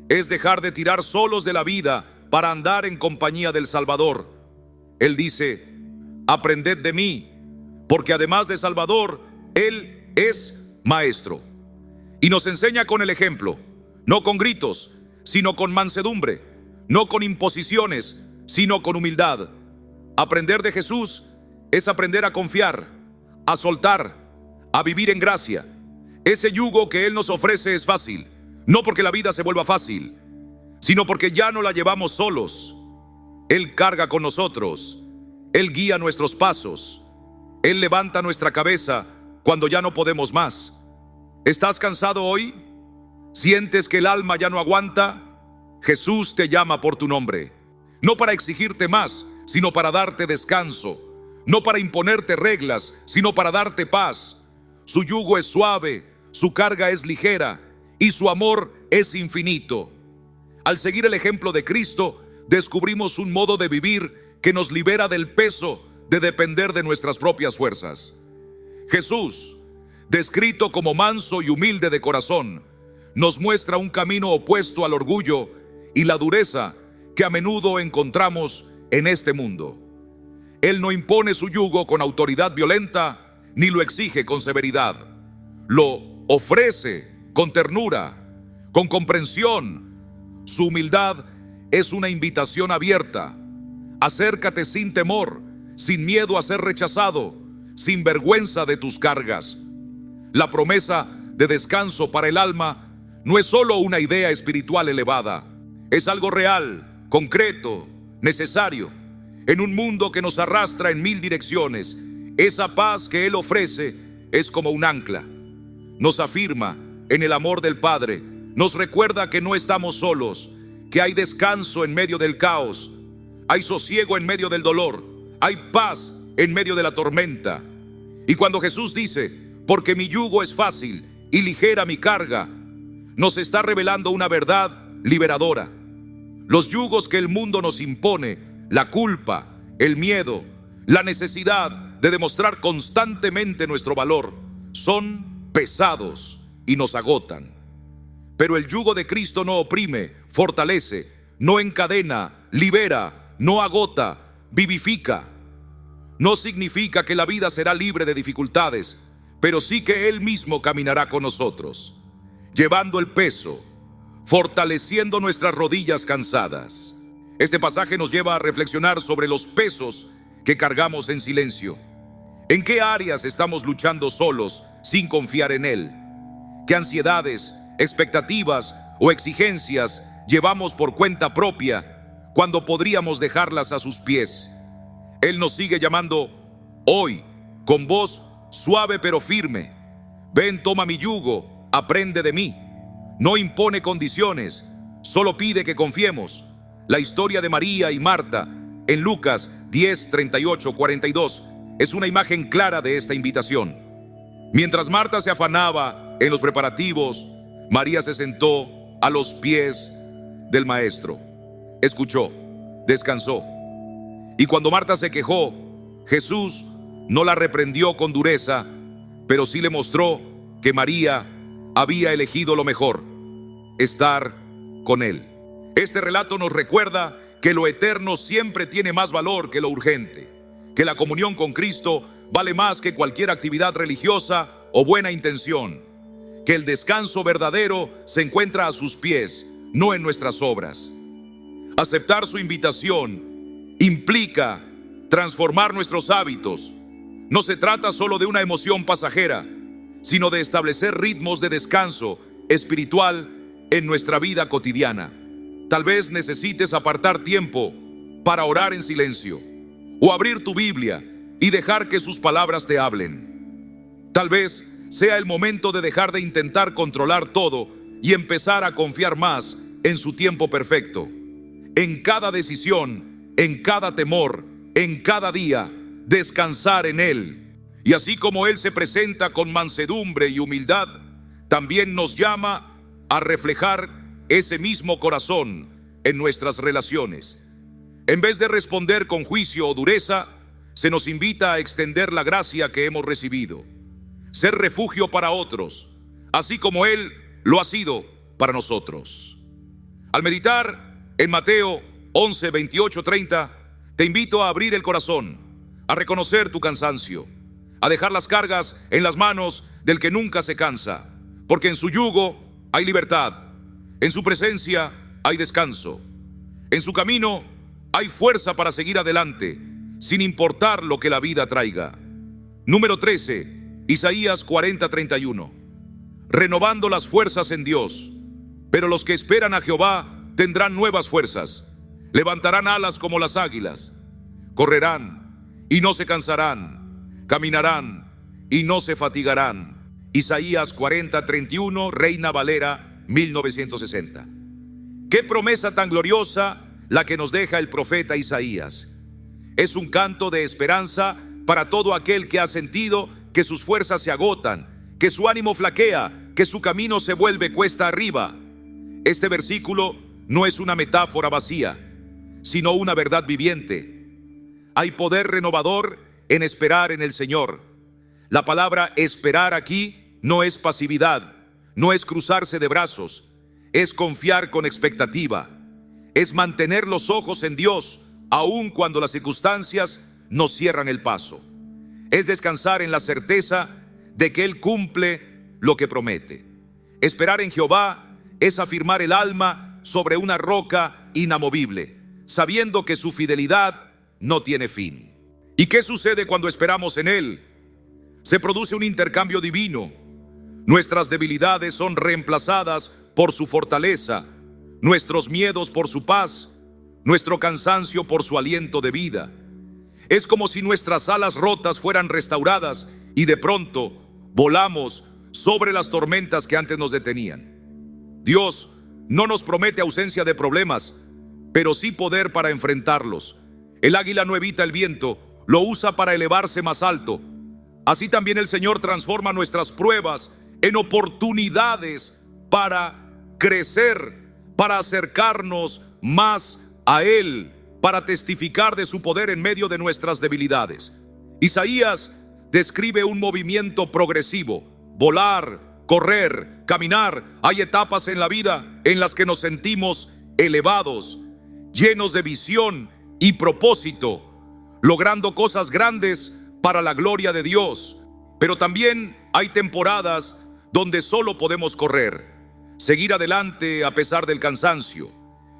A: Es dejar de tirar solos de la vida para andar en compañía del Salvador. Él dice: aprended de mí, porque además de Salvador, Él es Maestro. Y nos enseña con el ejemplo, no con gritos, sino con mansedumbre, no con imposiciones, sino con humildad. Aprender de Jesús es aprender a confiar, a soltar, a vivir en gracia. Ese yugo que Él nos ofrece es fácil, no porque la vida se vuelva fácil, sino porque ya no la llevamos solos. Él carga con nosotros, Él guía nuestros pasos, Él levanta nuestra cabeza cuando ya no podemos más. ¿Estás cansado hoy? ¿Sientes que el alma ya no aguanta? Jesús te llama por tu nombre, no para exigirte más, sino para darte descanso, no para imponerte reglas, sino para darte paz. Su yugo es suave, su carga es ligera y su amor es infinito. Al seguir el ejemplo de Cristo, descubrimos un modo de vivir que nos libera del peso de depender de nuestras propias fuerzas. Jesús, descrito como manso y humilde de corazón, nos muestra un camino opuesto al orgullo y la dureza que a menudo encontramos en este mundo. Él no impone su yugo con autoridad violenta, ni lo exige con severidad. Lo ofrece con ternura, con comprensión. Su humildad es una invitación abierta. Acércate sin temor, sin miedo a ser rechazado, sin vergüenza de tus cargas. La promesa de descanso para el alma no es solo una idea espiritual elevada, es algo real, concreto, necesario. En un mundo que nos arrastra en mil direcciones, esa paz que Él ofrece es como un ancla. Nos afirma en el amor del Padre, nos recuerda que no estamos solos, que hay descanso en medio del caos, hay sosiego en medio del dolor, hay paz en medio de la tormenta. Y cuando Jesús dice, porque mi yugo es fácil y ligera mi carga, nos está revelando una verdad liberadora. Los yugos que el mundo nos impone, la culpa, el miedo, la necesidad de demostrar constantemente nuestro valor, son pesados y nos agotan. Pero el yugo de Cristo no oprime, fortalece, no encadena, libera, no agota, vivifica. No significa que la vida será libre de dificultades, pero sí que Él mismo caminará con nosotros, llevando el peso, fortaleciendo nuestras rodillas cansadas. Este pasaje nos lleva a reflexionar sobre los pesos que cargamos en silencio. ¿En qué áreas estamos luchando solos sin confiar en Él? ¿Qué ansiedades, expectativas o exigencias llevamos por cuenta propia cuando podríamos dejarlas a sus pies? Él nos sigue llamando hoy con voz suave pero firme. Ven, toma mi yugo, aprende de mí. No impone condiciones, solo pide que confiemos. La historia de María y Marta en Lucas 10, 38, 42 es una imagen clara de esta invitación. Mientras Marta se afanaba en los preparativos, María se sentó a los pies del Maestro. Escuchó, descansó. Y cuando Marta se quejó, Jesús no la reprendió con dureza, pero sí le mostró que María había elegido lo mejor: estar con Él. Este relato nos recuerda que lo eterno siempre tiene más valor que lo urgente, que la comunión con Cristo vale más que cualquier actividad religiosa o buena intención, que el descanso verdadero se encuentra a sus pies, no en nuestras obras. Aceptar su invitación implica transformar nuestros hábitos. No se trata solo de una emoción pasajera, sino de establecer ritmos de descanso espiritual en nuestra vida cotidiana. Tal vez necesites apartar tiempo para orar en silencio, o abrir tu Biblia y dejar que sus palabras te hablen. Tal vez sea el momento de dejar de intentar controlar todo y empezar a confiar más en su tiempo perfecto. En cada decisión, en cada temor, en cada día, descansar en Él. Y así como Él se presenta con mansedumbre y humildad, también nos llama a reflejar ese mismo corazón en nuestras relaciones. En vez de responder con juicio o dureza, se nos invita a extender la gracia que hemos recibido, ser refugio para otros, así como Él lo ha sido para nosotros. Al meditar en Mateo 11, 28, 30, te invito a abrir el corazón, a reconocer tu cansancio, a dejar las cargas en las manos del que nunca se cansa, porque en su yugo hay libertad, en su presencia hay descanso, en su camino hay fuerza para seguir adelante, sin importar lo que la vida traiga. Número 13, Isaías 40, 31. Renovando las fuerzas en Dios. Pero los que esperan a Jehová tendrán nuevas fuerzas, levantarán alas como las águilas, correrán y no se cansarán, caminarán y no se fatigarán. Isaías 40, 31, Reina Valera 1960. Qué promesa tan gloriosa la que nos deja el profeta Isaías. Es un canto de esperanza para todo aquel que ha sentido que sus fuerzas se agotan, que su ánimo flaquea, que su camino se vuelve cuesta arriba. Este versículo no es una metáfora vacía, sino una verdad viviente. Hay poder renovador en esperar en el Señor. La palabra esperar aquí no es pasividad, no es cruzarse de brazos, es confiar con expectativa, es mantener los ojos en Dios aun cuando las circunstancias nos cierran el paso. Es descansar en la certeza de que Él cumple lo que promete. Esperar en Jehová es afirmar el alma sobre una roca inamovible, sabiendo que su fidelidad no tiene fin. ¿Y qué sucede cuando esperamos en Él? Se produce un intercambio divino. Nuestras debilidades son reemplazadas por su fortaleza, nuestros miedos por su paz, nuestro cansancio por su aliento de vida. Es como si nuestras alas rotas fueran restauradas y de pronto volamos sobre las tormentas que antes nos detenían. Dios no nos promete ausencia de problemas, pero sí poder para enfrentarlos. El águila no evita el viento, lo usa para elevarse más alto. Así también el Señor transforma nuestras pruebas en oportunidades para crecer, para acercarnos más a Él, para testificar de su poder en medio de nuestras debilidades. Isaías describe un movimiento progresivo: volar, correr, caminar. Hay etapas en la vida en las que nos sentimos elevados, llenos de visión y propósito, logrando cosas grandes para la gloria de Dios. Pero también hay temporadas donde solo podemos correr, seguir adelante a pesar del cansancio,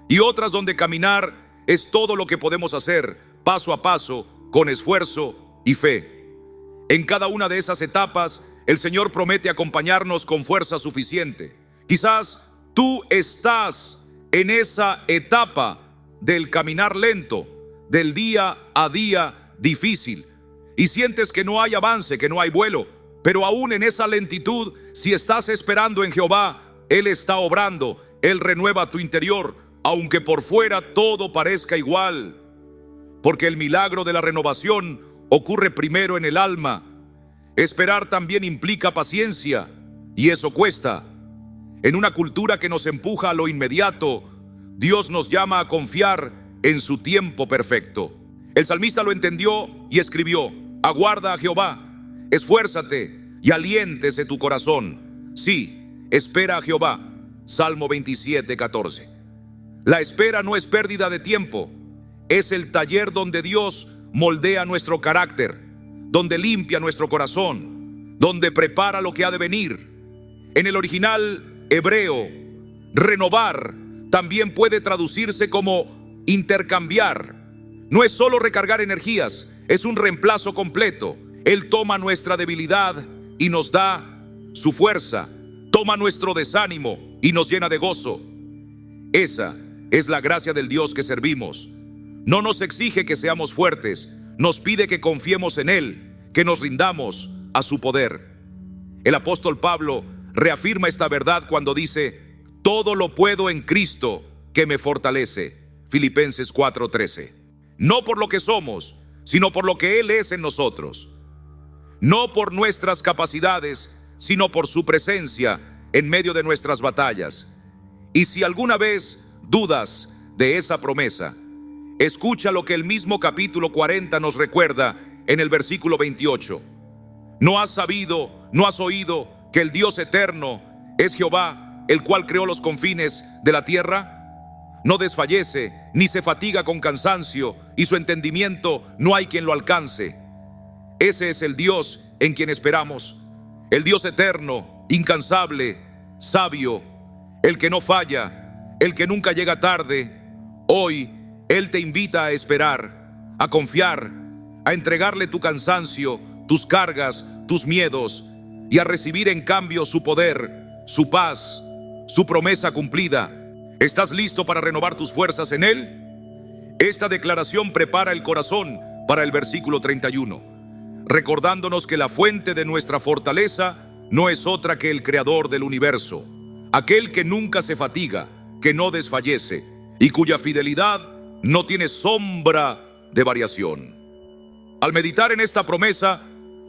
A: y otras donde caminar es todo lo que podemos hacer, paso a paso, con esfuerzo y fe. En cada una de esas etapas, el Señor promete acompañarnos con fuerza suficiente. Quizás tú estás en esa etapa del caminar lento, del día a día difícil, y sientes que no hay avance, que no hay vuelo. Pero aún en esa lentitud, si estás esperando en Jehová, Él está obrando, Él renueva tu interior, aunque por fuera todo parezca igual. Porque el milagro de la renovación ocurre primero en el alma. Esperar también implica paciencia, y eso cuesta. En una cultura que nos empuja a lo inmediato, Dios nos llama a confiar en su tiempo perfecto. El salmista lo entendió y escribió: aguarda a Jehová, esfuérzate y aliéntese tu corazón. Sí, espera a Jehová. Salmo 27:14. La espera no es pérdida de tiempo, es el taller donde Dios moldea nuestro carácter, donde limpia nuestro corazón, donde prepara lo que ha de venir. En el original hebreo, renovar también puede traducirse como intercambiar. No es solo recargar energías, es un reemplazo completo. Él toma nuestra debilidad y nos da su fuerza, toma nuestro desánimo y nos llena de gozo. Esa es la gracia del Dios que servimos. No nos exige que seamos fuertes, nos pide que confiemos en Él, que nos rindamos a su poder. El apóstol Pablo reafirma esta verdad cuando dice: todo lo puedo en Cristo que me fortalece. Filipenses 4:13. No por lo que somos, sino por lo que Él es en nosotros. No por nuestras capacidades, sino por su presencia en medio de nuestras batallas. Y si alguna vez dudas de esa promesa, escucha lo que el mismo capítulo 40 nos recuerda en el versículo 28. ¿No has sabido, no has oído que el Dios eterno es Jehová, el cual creó los confines de la tierra? No desfallece, ni se fatiga con cansancio, y su entendimiento no hay quien lo alcance. Ese es el Dios en quien esperamos, el Dios eterno, incansable, sabio, el que no falla, el que nunca llega tarde. Hoy Él te invita a esperar, a confiar, a entregarle tu cansancio, tus cargas, tus miedos, y a recibir en cambio su poder, su paz, su promesa cumplida. ¿Estás listo para renovar tus fuerzas en Él? Esta declaración prepara el corazón para el versículo 31, recordándonos que la fuente de nuestra fortaleza no es otra que el Creador del universo, aquel que nunca se fatiga, que no desfallece y cuya fidelidad no tiene sombra de variación. Al meditar en esta promesa,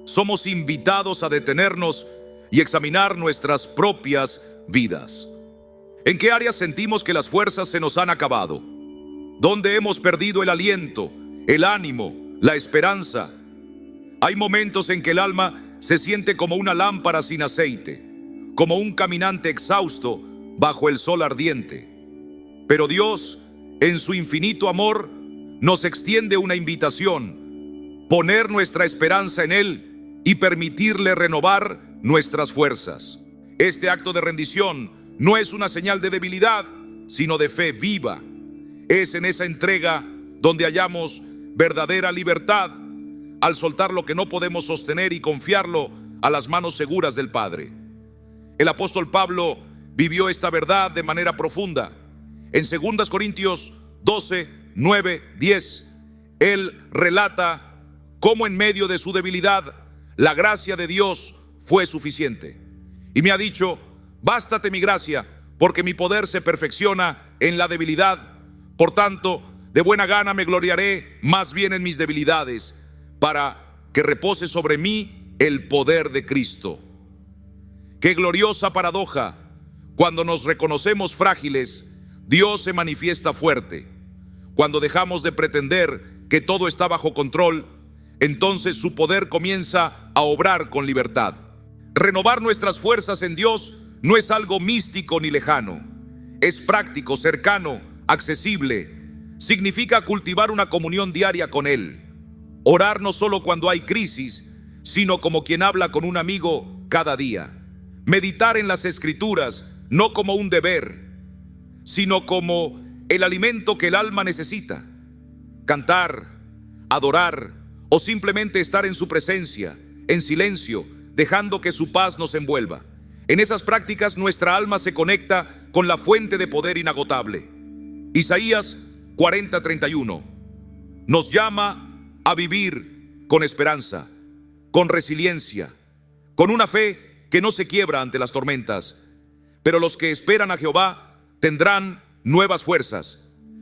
A: somos invitados a detenernos y examinar nuestras propias vidas. ¿En qué áreas sentimos que las fuerzas se nos han acabado? ¿Dónde hemos perdido el aliento, el ánimo, la esperanza? Hay momentos en que el alma se siente como una lámpara sin aceite, como un caminante exhausto bajo el sol ardiente. Pero Dios, en su infinito amor, nos extiende una invitación: poner nuestra esperanza en Él y permitirle renovar nuestras fuerzas. Este acto de rendición no es una señal de debilidad, sino de fe viva. Es en esa entrega donde hallamos verdadera libertad, al soltar lo que no podemos sostener y confiarlo a las manos seguras del Padre. El apóstol Pablo vivió esta verdad de manera profunda. En 2 Corintios 12, 9, 10, él relata cómo en medio de su debilidad la gracia de Dios fue suficiente. Y me ha dicho: bástate mi gracia, porque mi poder se perfecciona en la debilidad. Por tanto, de buena gana me gloriaré más bien en mis debilidades, para que repose sobre mí el poder de Cristo. Qué gloriosa paradoja. Cuando nos reconocemos frágiles, Dios se manifiesta fuerte. Cuando dejamos de pretender que todo está bajo control, entonces su poder comienza a obrar con libertad. Renovar nuestras fuerzas en Dios no es algo místico ni lejano. Es práctico, cercano, accesible. Significa cultivar una comunión diaria con Él. Orar no solo cuando hay crisis, sino como quien habla con un amigo cada día. Meditar en las Escrituras no como un deber, sino como el alimento que el alma necesita. Cantar, adorar o simplemente estar en su presencia, en silencio, dejando que su paz nos envuelva. En esas prácticas nuestra alma se conecta con la fuente de poder inagotable. Isaías 40:31 nos llama a vivir con esperanza, con resiliencia, con una fe que no se quiebra ante las tormentas. Pero los que esperan a Jehová tendrán nuevas fuerzas,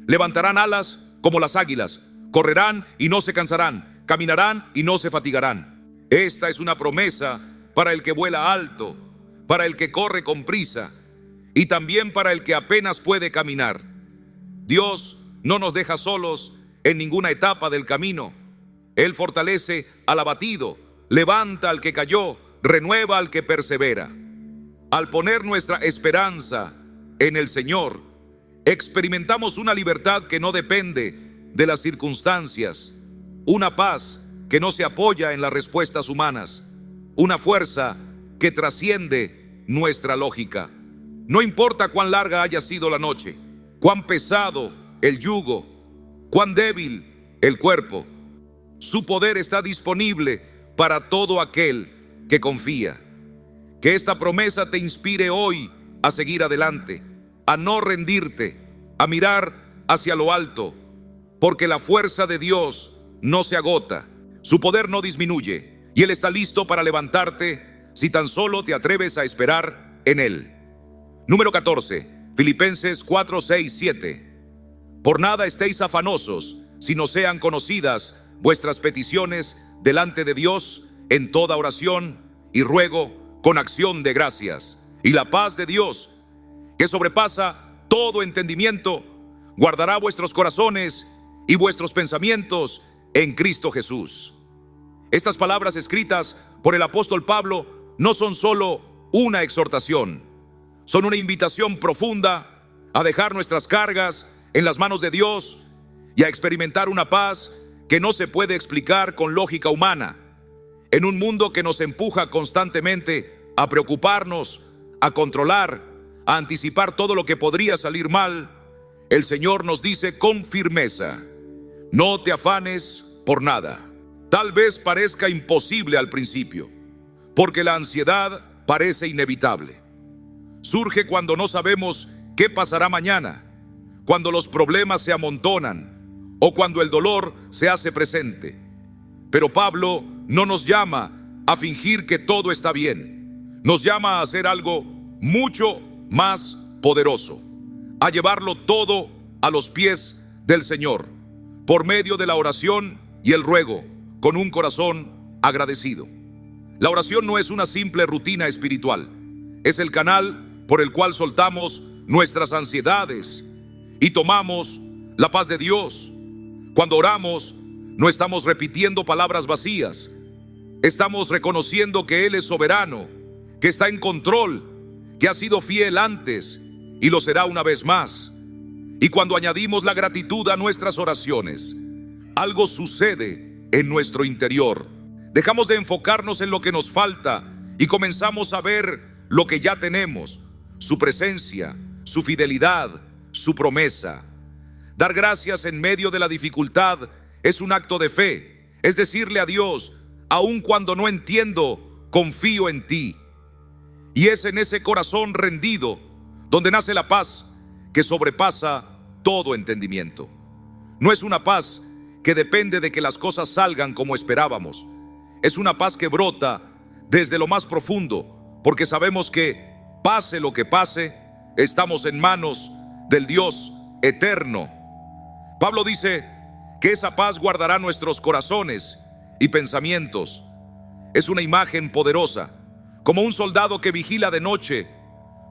A: levantarán alas como las águilas, correrán y no se cansarán, caminarán y no se fatigarán. Esta es una promesa para el que vuela alto, para el que corre con prisa y también para el que apenas puede caminar. Dios no nos deja solos en ninguna etapa del camino. Él fortalece al abatido, levanta al que cayó, renueva al que persevera. Al poner nuestra esperanza en el Señor, experimentamos una libertad que no depende de las circunstancias, una paz que no se apoya en las respuestas humanas, una fuerza que trasciende nuestra lógica. No importa cuán larga haya sido la noche, cuán pesado el yugo, cuán débil el cuerpo, su poder está disponible para todo aquel que confía. Que esta promesa te inspire hoy a seguir adelante, a no rendirte, a mirar hacia lo alto, porque la fuerza de Dios no se agota, su poder no disminuye, y Él está listo para levantarte si tan solo te atreves a esperar en Él. Número 14, Filipenses 4, 6, 7. Por nada estéis afanosos, sino sean conocidas vuestras peticiones delante de Dios en toda oración y ruego con acción de gracias. Y la paz de Dios, que sobrepasa todo entendimiento, guardará vuestros corazones y vuestros pensamientos en Cristo Jesús. Estas palabras escritas por el apóstol Pablo no son solo una exhortación, son una invitación profunda a dejar nuestras cargas en las manos de Dios y a experimentar una paz que no se puede explicar con lógica humana. En un mundo que nos empuja constantemente a preocuparnos, a controlar, a anticipar todo lo que podría salir mal, el Señor nos dice con firmeza: no te afanes por nada. Tal vez parezca imposible al principio, porque la ansiedad parece inevitable. Surge cuando no sabemos qué pasará mañana, cuando los problemas se amontonan o cuando el dolor se hace presente. Pero Pablo no nos llama a fingir que todo está bien. Nos llama a hacer algo mucho más poderoso, a llevarlo todo a los pies del Señor, por medio de la oración y el ruego, con un corazón agradecido. La oración no es una simple rutina espiritual, es el canal por el cual soltamos nuestras ansiedades y tomamos la paz de Dios. Cuando oramos, no estamos repitiendo palabras vacías, estamos reconociendo que Él es soberano, que está en control, que ha sido fiel antes y lo será una vez más. Y cuando añadimos la gratitud a nuestras oraciones, algo sucede en nuestro interior. Dejamos de enfocarnos en lo que nos falta y comenzamos a ver lo que ya tenemos: su presencia, su fidelidad, su promesa. Dar gracias en medio de la dificultad es un acto de fe, es decirle a Dios: aun cuando no entiendo, confío en ti. Y es en ese corazón rendido donde nace la paz que sobrepasa todo entendimiento. No es una paz que depende de que las cosas salgan como esperábamos. Es una paz que brota desde lo más profundo, porque sabemos que, pase lo que pase, estamos en manos del Dios eterno. Pablo dice que esa paz guardará nuestros corazones y pensamientos. es una imagen poderosa, como un soldado que vigila de noche,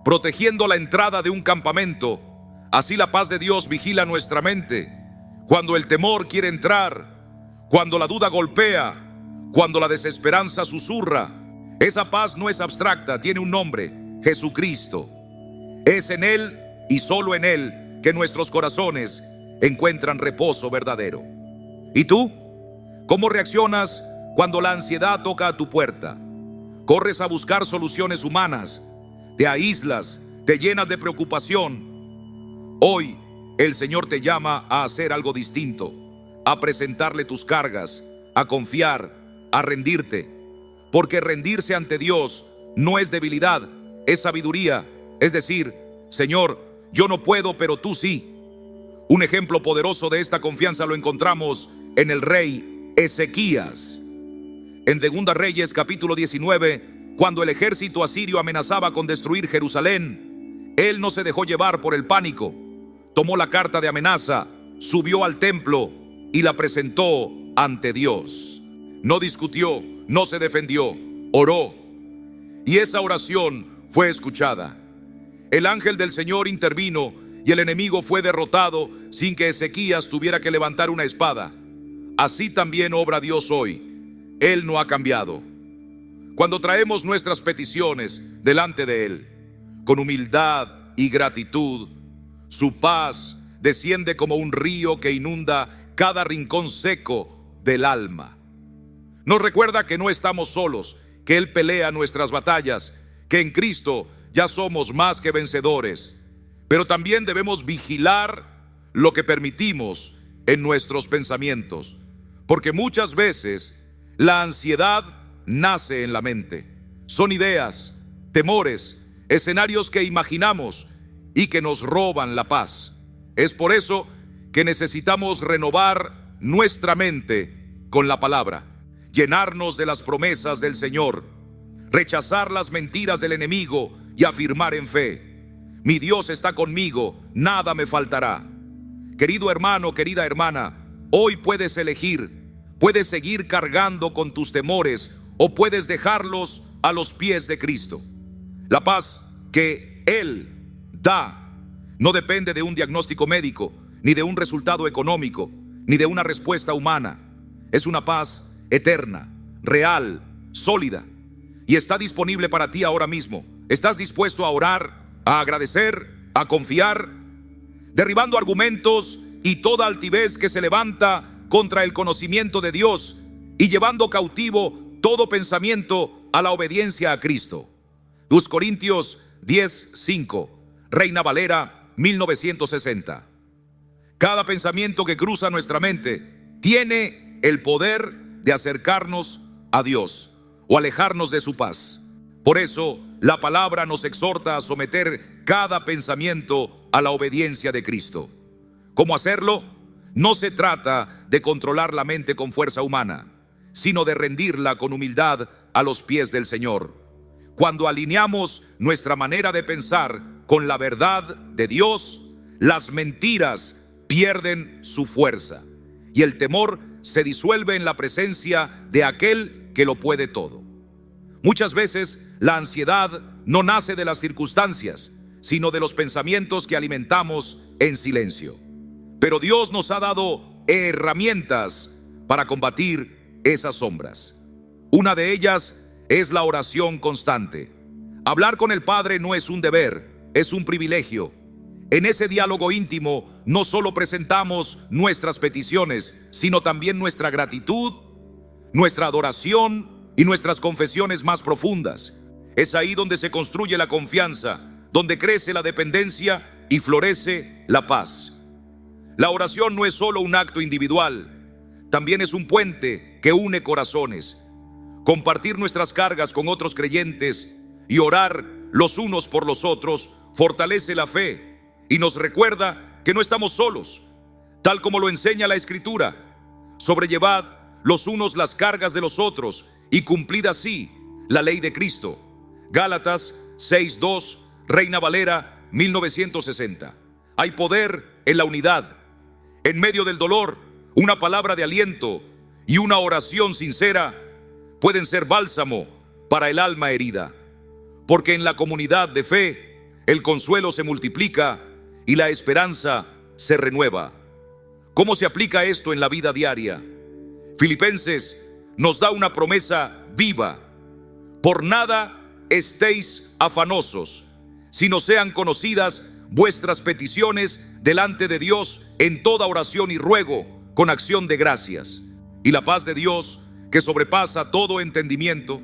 A: protegiendo la entrada de un campamento. Así la paz de Dios vigila nuestra mente. Cuando el temor quiere entrar, cuando la duda golpea, cuando la desesperanza susurra, esa paz no es abstracta, tiene un nombre: Jesucristo. Es en Él y solo en Él que nuestros corazones encuentran reposo verdadero. ¿Y tú? ¿Cómo reaccionas cuando la ansiedad toca a tu puerta? ¿Corres a buscar soluciones humanas? ¿Te aíslas? ¿Te llenas de preocupación? Hoy el Señor te llama a hacer algo distinto, a presentarle tus cargas, a confiar, a rendirte. Porque rendirse ante Dios no es debilidad, es sabiduría. Es decir, Señor, yo no puedo, pero tú sí. Un ejemplo poderoso de esta confianza lo encontramos en el rey Ezequías. En 2 Reyes capítulo 19, cuando el ejército asirio amenazaba con destruir Jerusalén, él no se dejó llevar por el pánico. Tomó la carta de amenaza, subió al templo y la presentó ante Dios. No discutió, no se defendió, oró. Y esa oración fue escuchada. El ángel del Señor intervino y el enemigo fue derrotado sin que Ezequías tuviera que levantar una espada. Así también obra Dios hoy. Él no ha cambiado. Cuando traemos nuestras peticiones delante de Él, con humildad y gratitud, su paz desciende como un río que inunda cada rincón seco del alma. Nos recuerda que no estamos solos, que Él pelea nuestras batallas, que en Cristo ya somos más que vencedores. Pero también debemos vigilar lo que permitimos en nuestros pensamientos, porque muchas veces la ansiedad nace en la mente. Son ideas, temores, escenarios que imaginamos y que nos roban la paz. Es por eso que necesitamos renovar nuestra mente con la palabra, llenarnos de las promesas del Señor, rechazar las mentiras del enemigo y afirmar en fe: mi Dios está conmigo, nada me faltará. Querido hermano, querida hermana, hoy puedes elegir. Puedes seguir cargando con tus temores o puedes dejarlos a los pies de Cristo. La paz que Él da no depende de un diagnóstico médico, ni de un resultado económico, ni de una respuesta humana. Es una paz eterna, real, sólida, y está disponible para ti ahora mismo. ¿Estás dispuesto a orar, a agradecer, a confiar, derribando argumentos y toda altivez que se levanta contra el conocimiento de Dios y llevando cautivo todo pensamiento a la obediencia a Cristo? 2 Corintios 10:5, Reina Valera 1960. Cada pensamiento que cruza nuestra mente tiene el poder de acercarnos a Dios o alejarnos de su paz. Por eso la palabra nos exhorta a someter cada pensamiento a la obediencia de Cristo. ¿Cómo hacerlo? No se trata de controlar la mente con fuerza humana, sino de rendirla con humildad a los pies del Señor. Cuando alineamos nuestra manera de pensar con la verdad de Dios, las mentiras pierden su fuerza y el temor se disuelve en la presencia de aquel que lo puede todo. Muchas veces la ansiedad no nace de las circunstancias, sino de los pensamientos que alimentamos en silencio. Pero Dios nos ha dado herramientas para combatir esas sombras. Una de ellas es la oración constante. Hablar con el Padre no es un deber, es un privilegio. En ese diálogo íntimo no solo presentamos nuestras peticiones, sino también nuestra gratitud, nuestra adoración y nuestras confesiones más profundas. Es ahí donde se construye la confianza, donde crece la dependencia y florece la paz. La oración no es solo un acto individual, también es un puente que une corazones. Compartir nuestras cargas con otros creyentes y orar los unos por los otros fortalece la fe y nos recuerda que no estamos solos, tal como lo enseña la Escritura. Sobrellevad los unos las cargas de los otros y cumplid así la ley de Cristo. Gálatas 6:2, Reina Valera 1960. Hay poder en la unidad. En medio del dolor, una palabra de aliento y una oración sincera pueden ser bálsamo para el alma herida, porque en la comunidad de fe el consuelo se multiplica y la esperanza se renueva. ¿Cómo se aplica esto en la vida diaria? Filipenses nos da una promesa viva. Por nada estéis afanosos, sino sean conocidas vuestras peticiones delante de Dios en toda oración y ruego con acción de gracias. Y la paz de Dios, que sobrepasa todo entendimiento,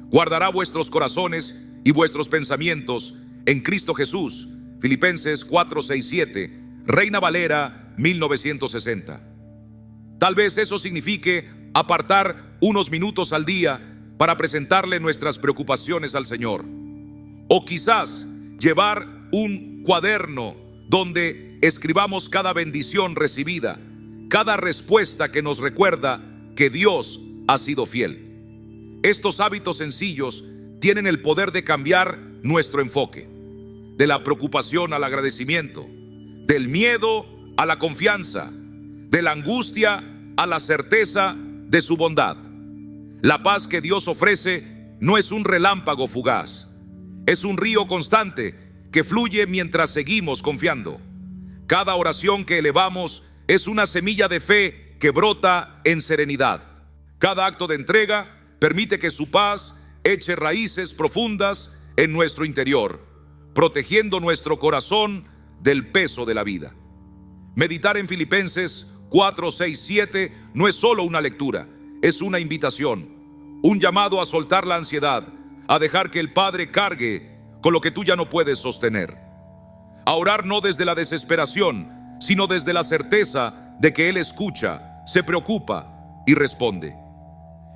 A: guardará vuestros corazones y vuestros pensamientos en Cristo Jesús. Filipenses 4:6-7, Reina Valera 1960. Tal vez eso signifique apartar unos minutos al día para presentarle nuestras preocupaciones al Señor. O quizás llevar un cuaderno donde escribamos cada bendición recibida, cada respuesta que nos recuerda que Dios ha sido fiel. Estos hábitos sencillos tienen el poder de cambiar nuestro enfoque, de la preocupación al agradecimiento, del miedo a la confianza, de la angustia a la certeza de su bondad. La paz que Dios ofrece no es un relámpago fugaz, es un río constante que fluye mientras seguimos confiando. Cada oración que elevamos es una semilla de fe que brota en serenidad. Cada acto de entrega permite que su paz eche raíces profundas en nuestro interior, protegiendo nuestro corazón del peso de la vida. Meditar en Filipenses 4:6-7 no es solo una lectura, es una invitación, un llamado a soltar la ansiedad, a dejar que el Padre cargue con lo que tú ya no puedes sostener. A orar no desde la desesperación, sino desde la certeza de que Él escucha, se preocupa y responde.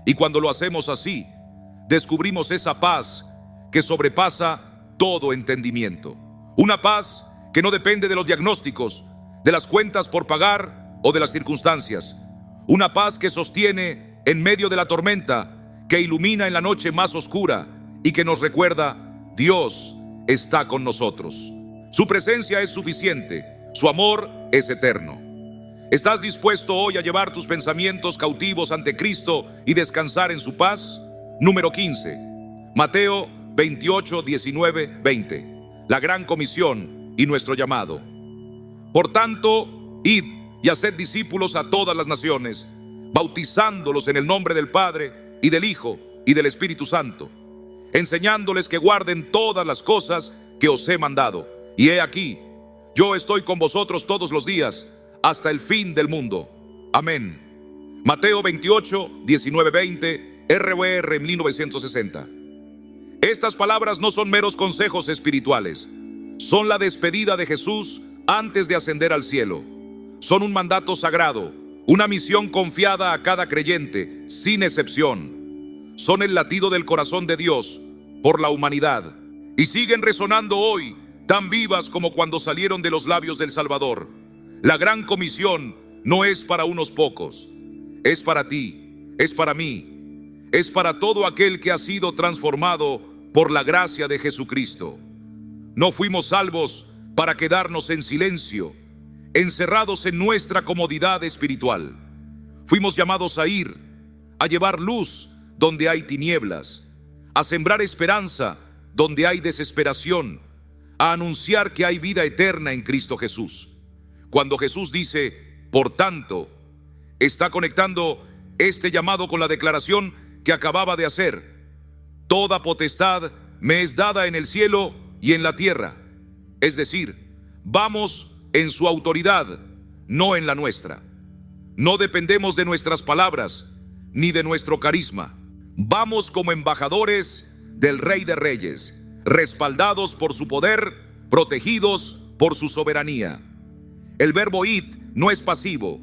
A: Y cuando lo hacemos así, descubrimos esa paz que sobrepasa todo entendimiento. Una paz que no depende de los diagnósticos, de las cuentas por pagar o de las circunstancias. Una paz que sostiene en medio de la tormenta, que ilumina en la noche más oscura y que nos recuerda: Dios está con nosotros. Su presencia es suficiente, su amor es eterno. ¿Estás dispuesto hoy a llevar tus pensamientos cautivos ante Cristo y descansar en su paz? Número 15, Mateo 28:19-20. La gran comisión y nuestro llamado. Por tanto, id y haced discípulos a todas las naciones, bautizándolos en el nombre del Padre y del Hijo y del Espíritu Santo, enseñándoles que guarden todas las cosas que os he mandado. Y he aquí, yo estoy con vosotros todos los días, hasta el fin del mundo. Amén. Mateo 28:19-20, RVR 1960. Estas palabras no son meros consejos espirituales, son la despedida de Jesús antes de ascender al cielo. Son un mandato sagrado, una misión confiada a cada creyente, sin excepción. Son el latido del corazón de Dios por la humanidad y siguen resonando hoy, tan vivas como cuando salieron de los labios del Salvador. La gran comisión no es para unos pocos, es para ti, es para mí, es para todo aquel que ha sido transformado por la gracia de Jesucristo. No fuimos salvos para quedarnos en silencio, encerrados en nuestra comodidad espiritual. Fuimos llamados a ir, a llevar luz donde hay tinieblas, a sembrar esperanza donde hay desesperación, a anunciar que hay vida eterna en Cristo Jesús. Cuando Jesús dice, por tanto, está conectando este llamado con la declaración que acababa de hacer: toda potestad me es dada en el cielo y en la tierra. Es decir, vamos en su autoridad, no en la nuestra. No dependemos de nuestras palabras ni de nuestro carisma. Vamos como embajadores del Rey de Reyes, respaldados por su poder, protegidos por su soberanía. El verbo id no es pasivo,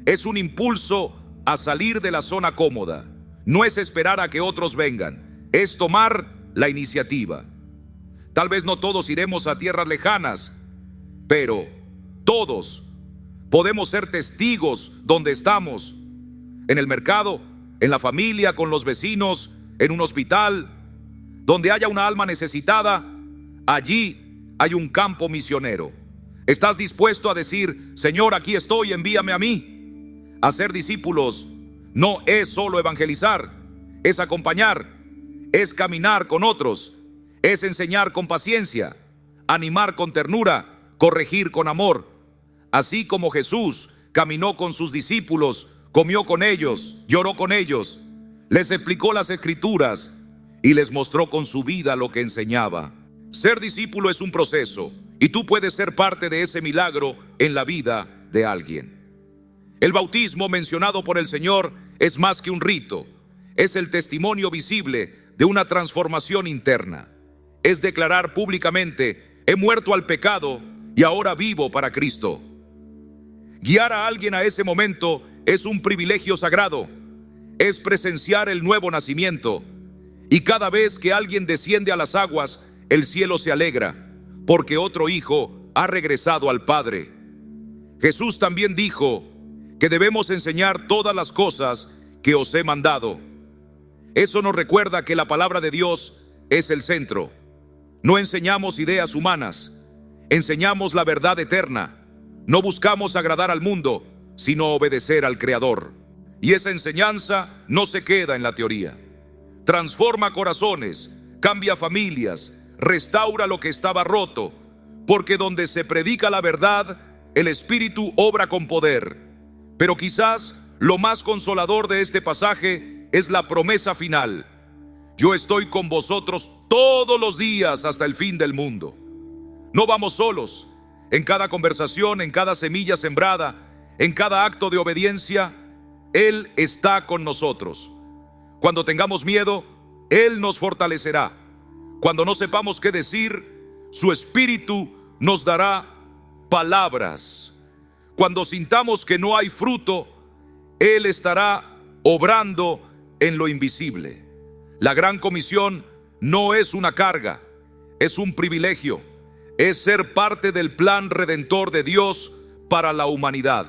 A: es un impulso a salir de la zona cómoda. No es esperar a que otros vengan, es tomar la iniciativa. Tal vez no todos iremos a tierras lejanas, pero todos podemos ser testigos donde estamos: en el mercado, en la familia, con los vecinos, en un hospital. Donde haya una alma necesitada, allí hay un campo misionero. ¿Estás dispuesto a decir: Señor, aquí estoy, envíame a mí? Hacer discípulos no es solo evangelizar, es acompañar, es caminar con otros, es enseñar con paciencia, animar con ternura, corregir con amor. Así como Jesús caminó con sus discípulos, comió con ellos, lloró con ellos, les explicó las Escrituras y les mostró con su vida lo que enseñaba. Ser discípulo es un proceso y tú puedes ser parte de ese milagro en la vida de alguien. El bautismo mencionado por el Señor es más que un rito, es el testimonio visible de una transformación interna. Es declarar públicamente: he muerto al pecado y ahora vivo para Cristo. Guiar a alguien a ese momento es un privilegio sagrado, es presenciar el nuevo nacimiento. Y cada vez que alguien desciende a las aguas, el cielo se alegra, porque otro hijo ha regresado al Padre. Jesús también dijo que debemos enseñar todas las cosas que os he mandado. Eso nos recuerda que la palabra de Dios es el centro. No enseñamos ideas humanas, enseñamos la verdad eterna. No buscamos agradar al mundo, sino obedecer al Creador. Y esa enseñanza no se queda en la teoría. Transforma corazones, cambia familias, restaura lo que estaba roto, porque donde se predica la verdad, el Espíritu obra con poder. Pero quizás lo más consolador de este pasaje es la promesa final: yo estoy con vosotros todos los días hasta el fin del mundo. No vamos solos. En cada conversación, en cada semilla sembrada, en cada acto de obediencia, Él está con nosotros. Cuando tengamos miedo, Él nos fortalecerá. Cuando no sepamos qué decir, su Espíritu nos dará palabras. Cuando sintamos que no hay fruto, Él estará obrando en lo invisible. La gran comisión no es una carga, es un privilegio. Es ser parte del plan redentor de Dios para la humanidad.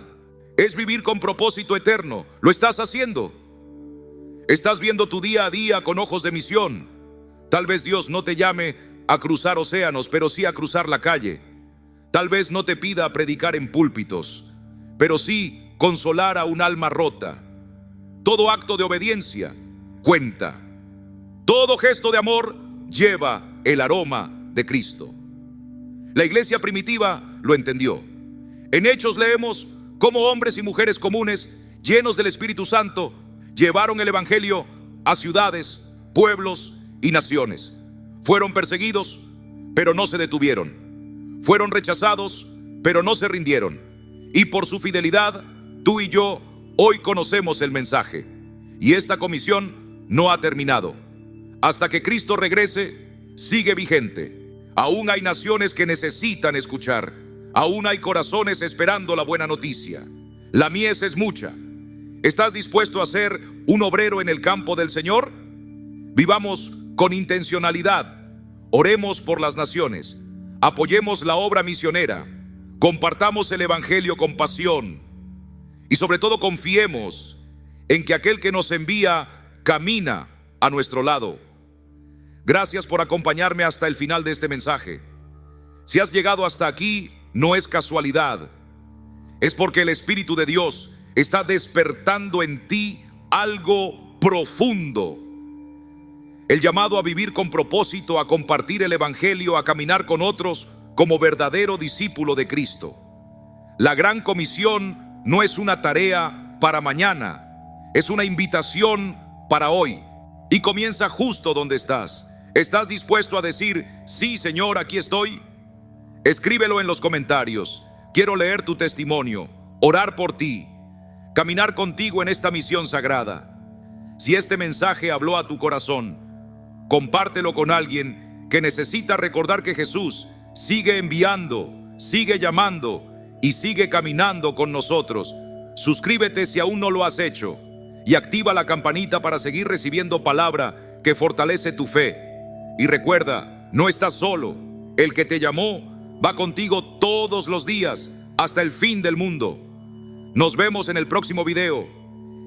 A: Es vivir con propósito eterno. ¿Lo estás haciendo? Estás viendo tu día a día con ojos de misión. Tal vez Dios no te llame a cruzar océanos, pero sí a cruzar la calle. Tal vez no te pida predicar en púlpitos, pero sí consolar a un alma rota. Todo acto de obediencia cuenta. Todo gesto de amor lleva el aroma de Cristo. La iglesia primitiva lo entendió. En Hechos leemos cómo hombres y mujeres comunes, llenos del Espíritu Santo, llevaron el evangelio a ciudades, pueblos y naciones. Fueron perseguidos, pero no se detuvieron. Fueron rechazados, pero no se rindieron. Y por su fidelidad, tú y yo hoy conocemos el mensaje. Y esta comisión no ha terminado. Hasta que Cristo regrese, sigue vigente. Aún hay naciones que necesitan escuchar. Aún hay corazones esperando la buena noticia. La mies es mucha. ¿Estás dispuesto a ser un obrero en el campo del Señor? Vivamos con intencionalidad. Oremos por las naciones. Apoyemos la obra misionera. Compartamos el evangelio con pasión. Y sobre todo confiemos en que aquel que nos envía camina a nuestro lado. Gracias por acompañarme hasta el final de este mensaje. Si has llegado hasta aquí, no es casualidad. Es porque el Espíritu de Dios está despertando en ti algo profundo. El llamado a vivir con propósito, a compartir el evangelio, a caminar con otros como verdadero discípulo de Cristo. La gran comisión no es una tarea para mañana, es una invitación para hoy. Y comienza justo donde estás. ¿Estás dispuesto a decir: sí, Señor, aquí estoy? Escríbelo en los comentarios. Quiero leer tu testimonio, orar por ti, caminar contigo en esta misión sagrada. Si este mensaje habló a tu corazón, compártelo con alguien que necesita recordar que Jesús sigue enviando, sigue llamando y sigue caminando con nosotros. Suscríbete si aún no lo has hecho y activa la campanita para seguir recibiendo palabra que fortalece tu fe. Y recuerda, no estás solo. El que te llamó va contigo todos los días hasta el fin del mundo. Nos vemos en el próximo video.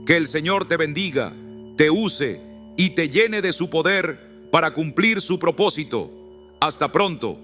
A: Que el Señor te bendiga, te use y te llene de su poder para cumplir su propósito. Hasta pronto.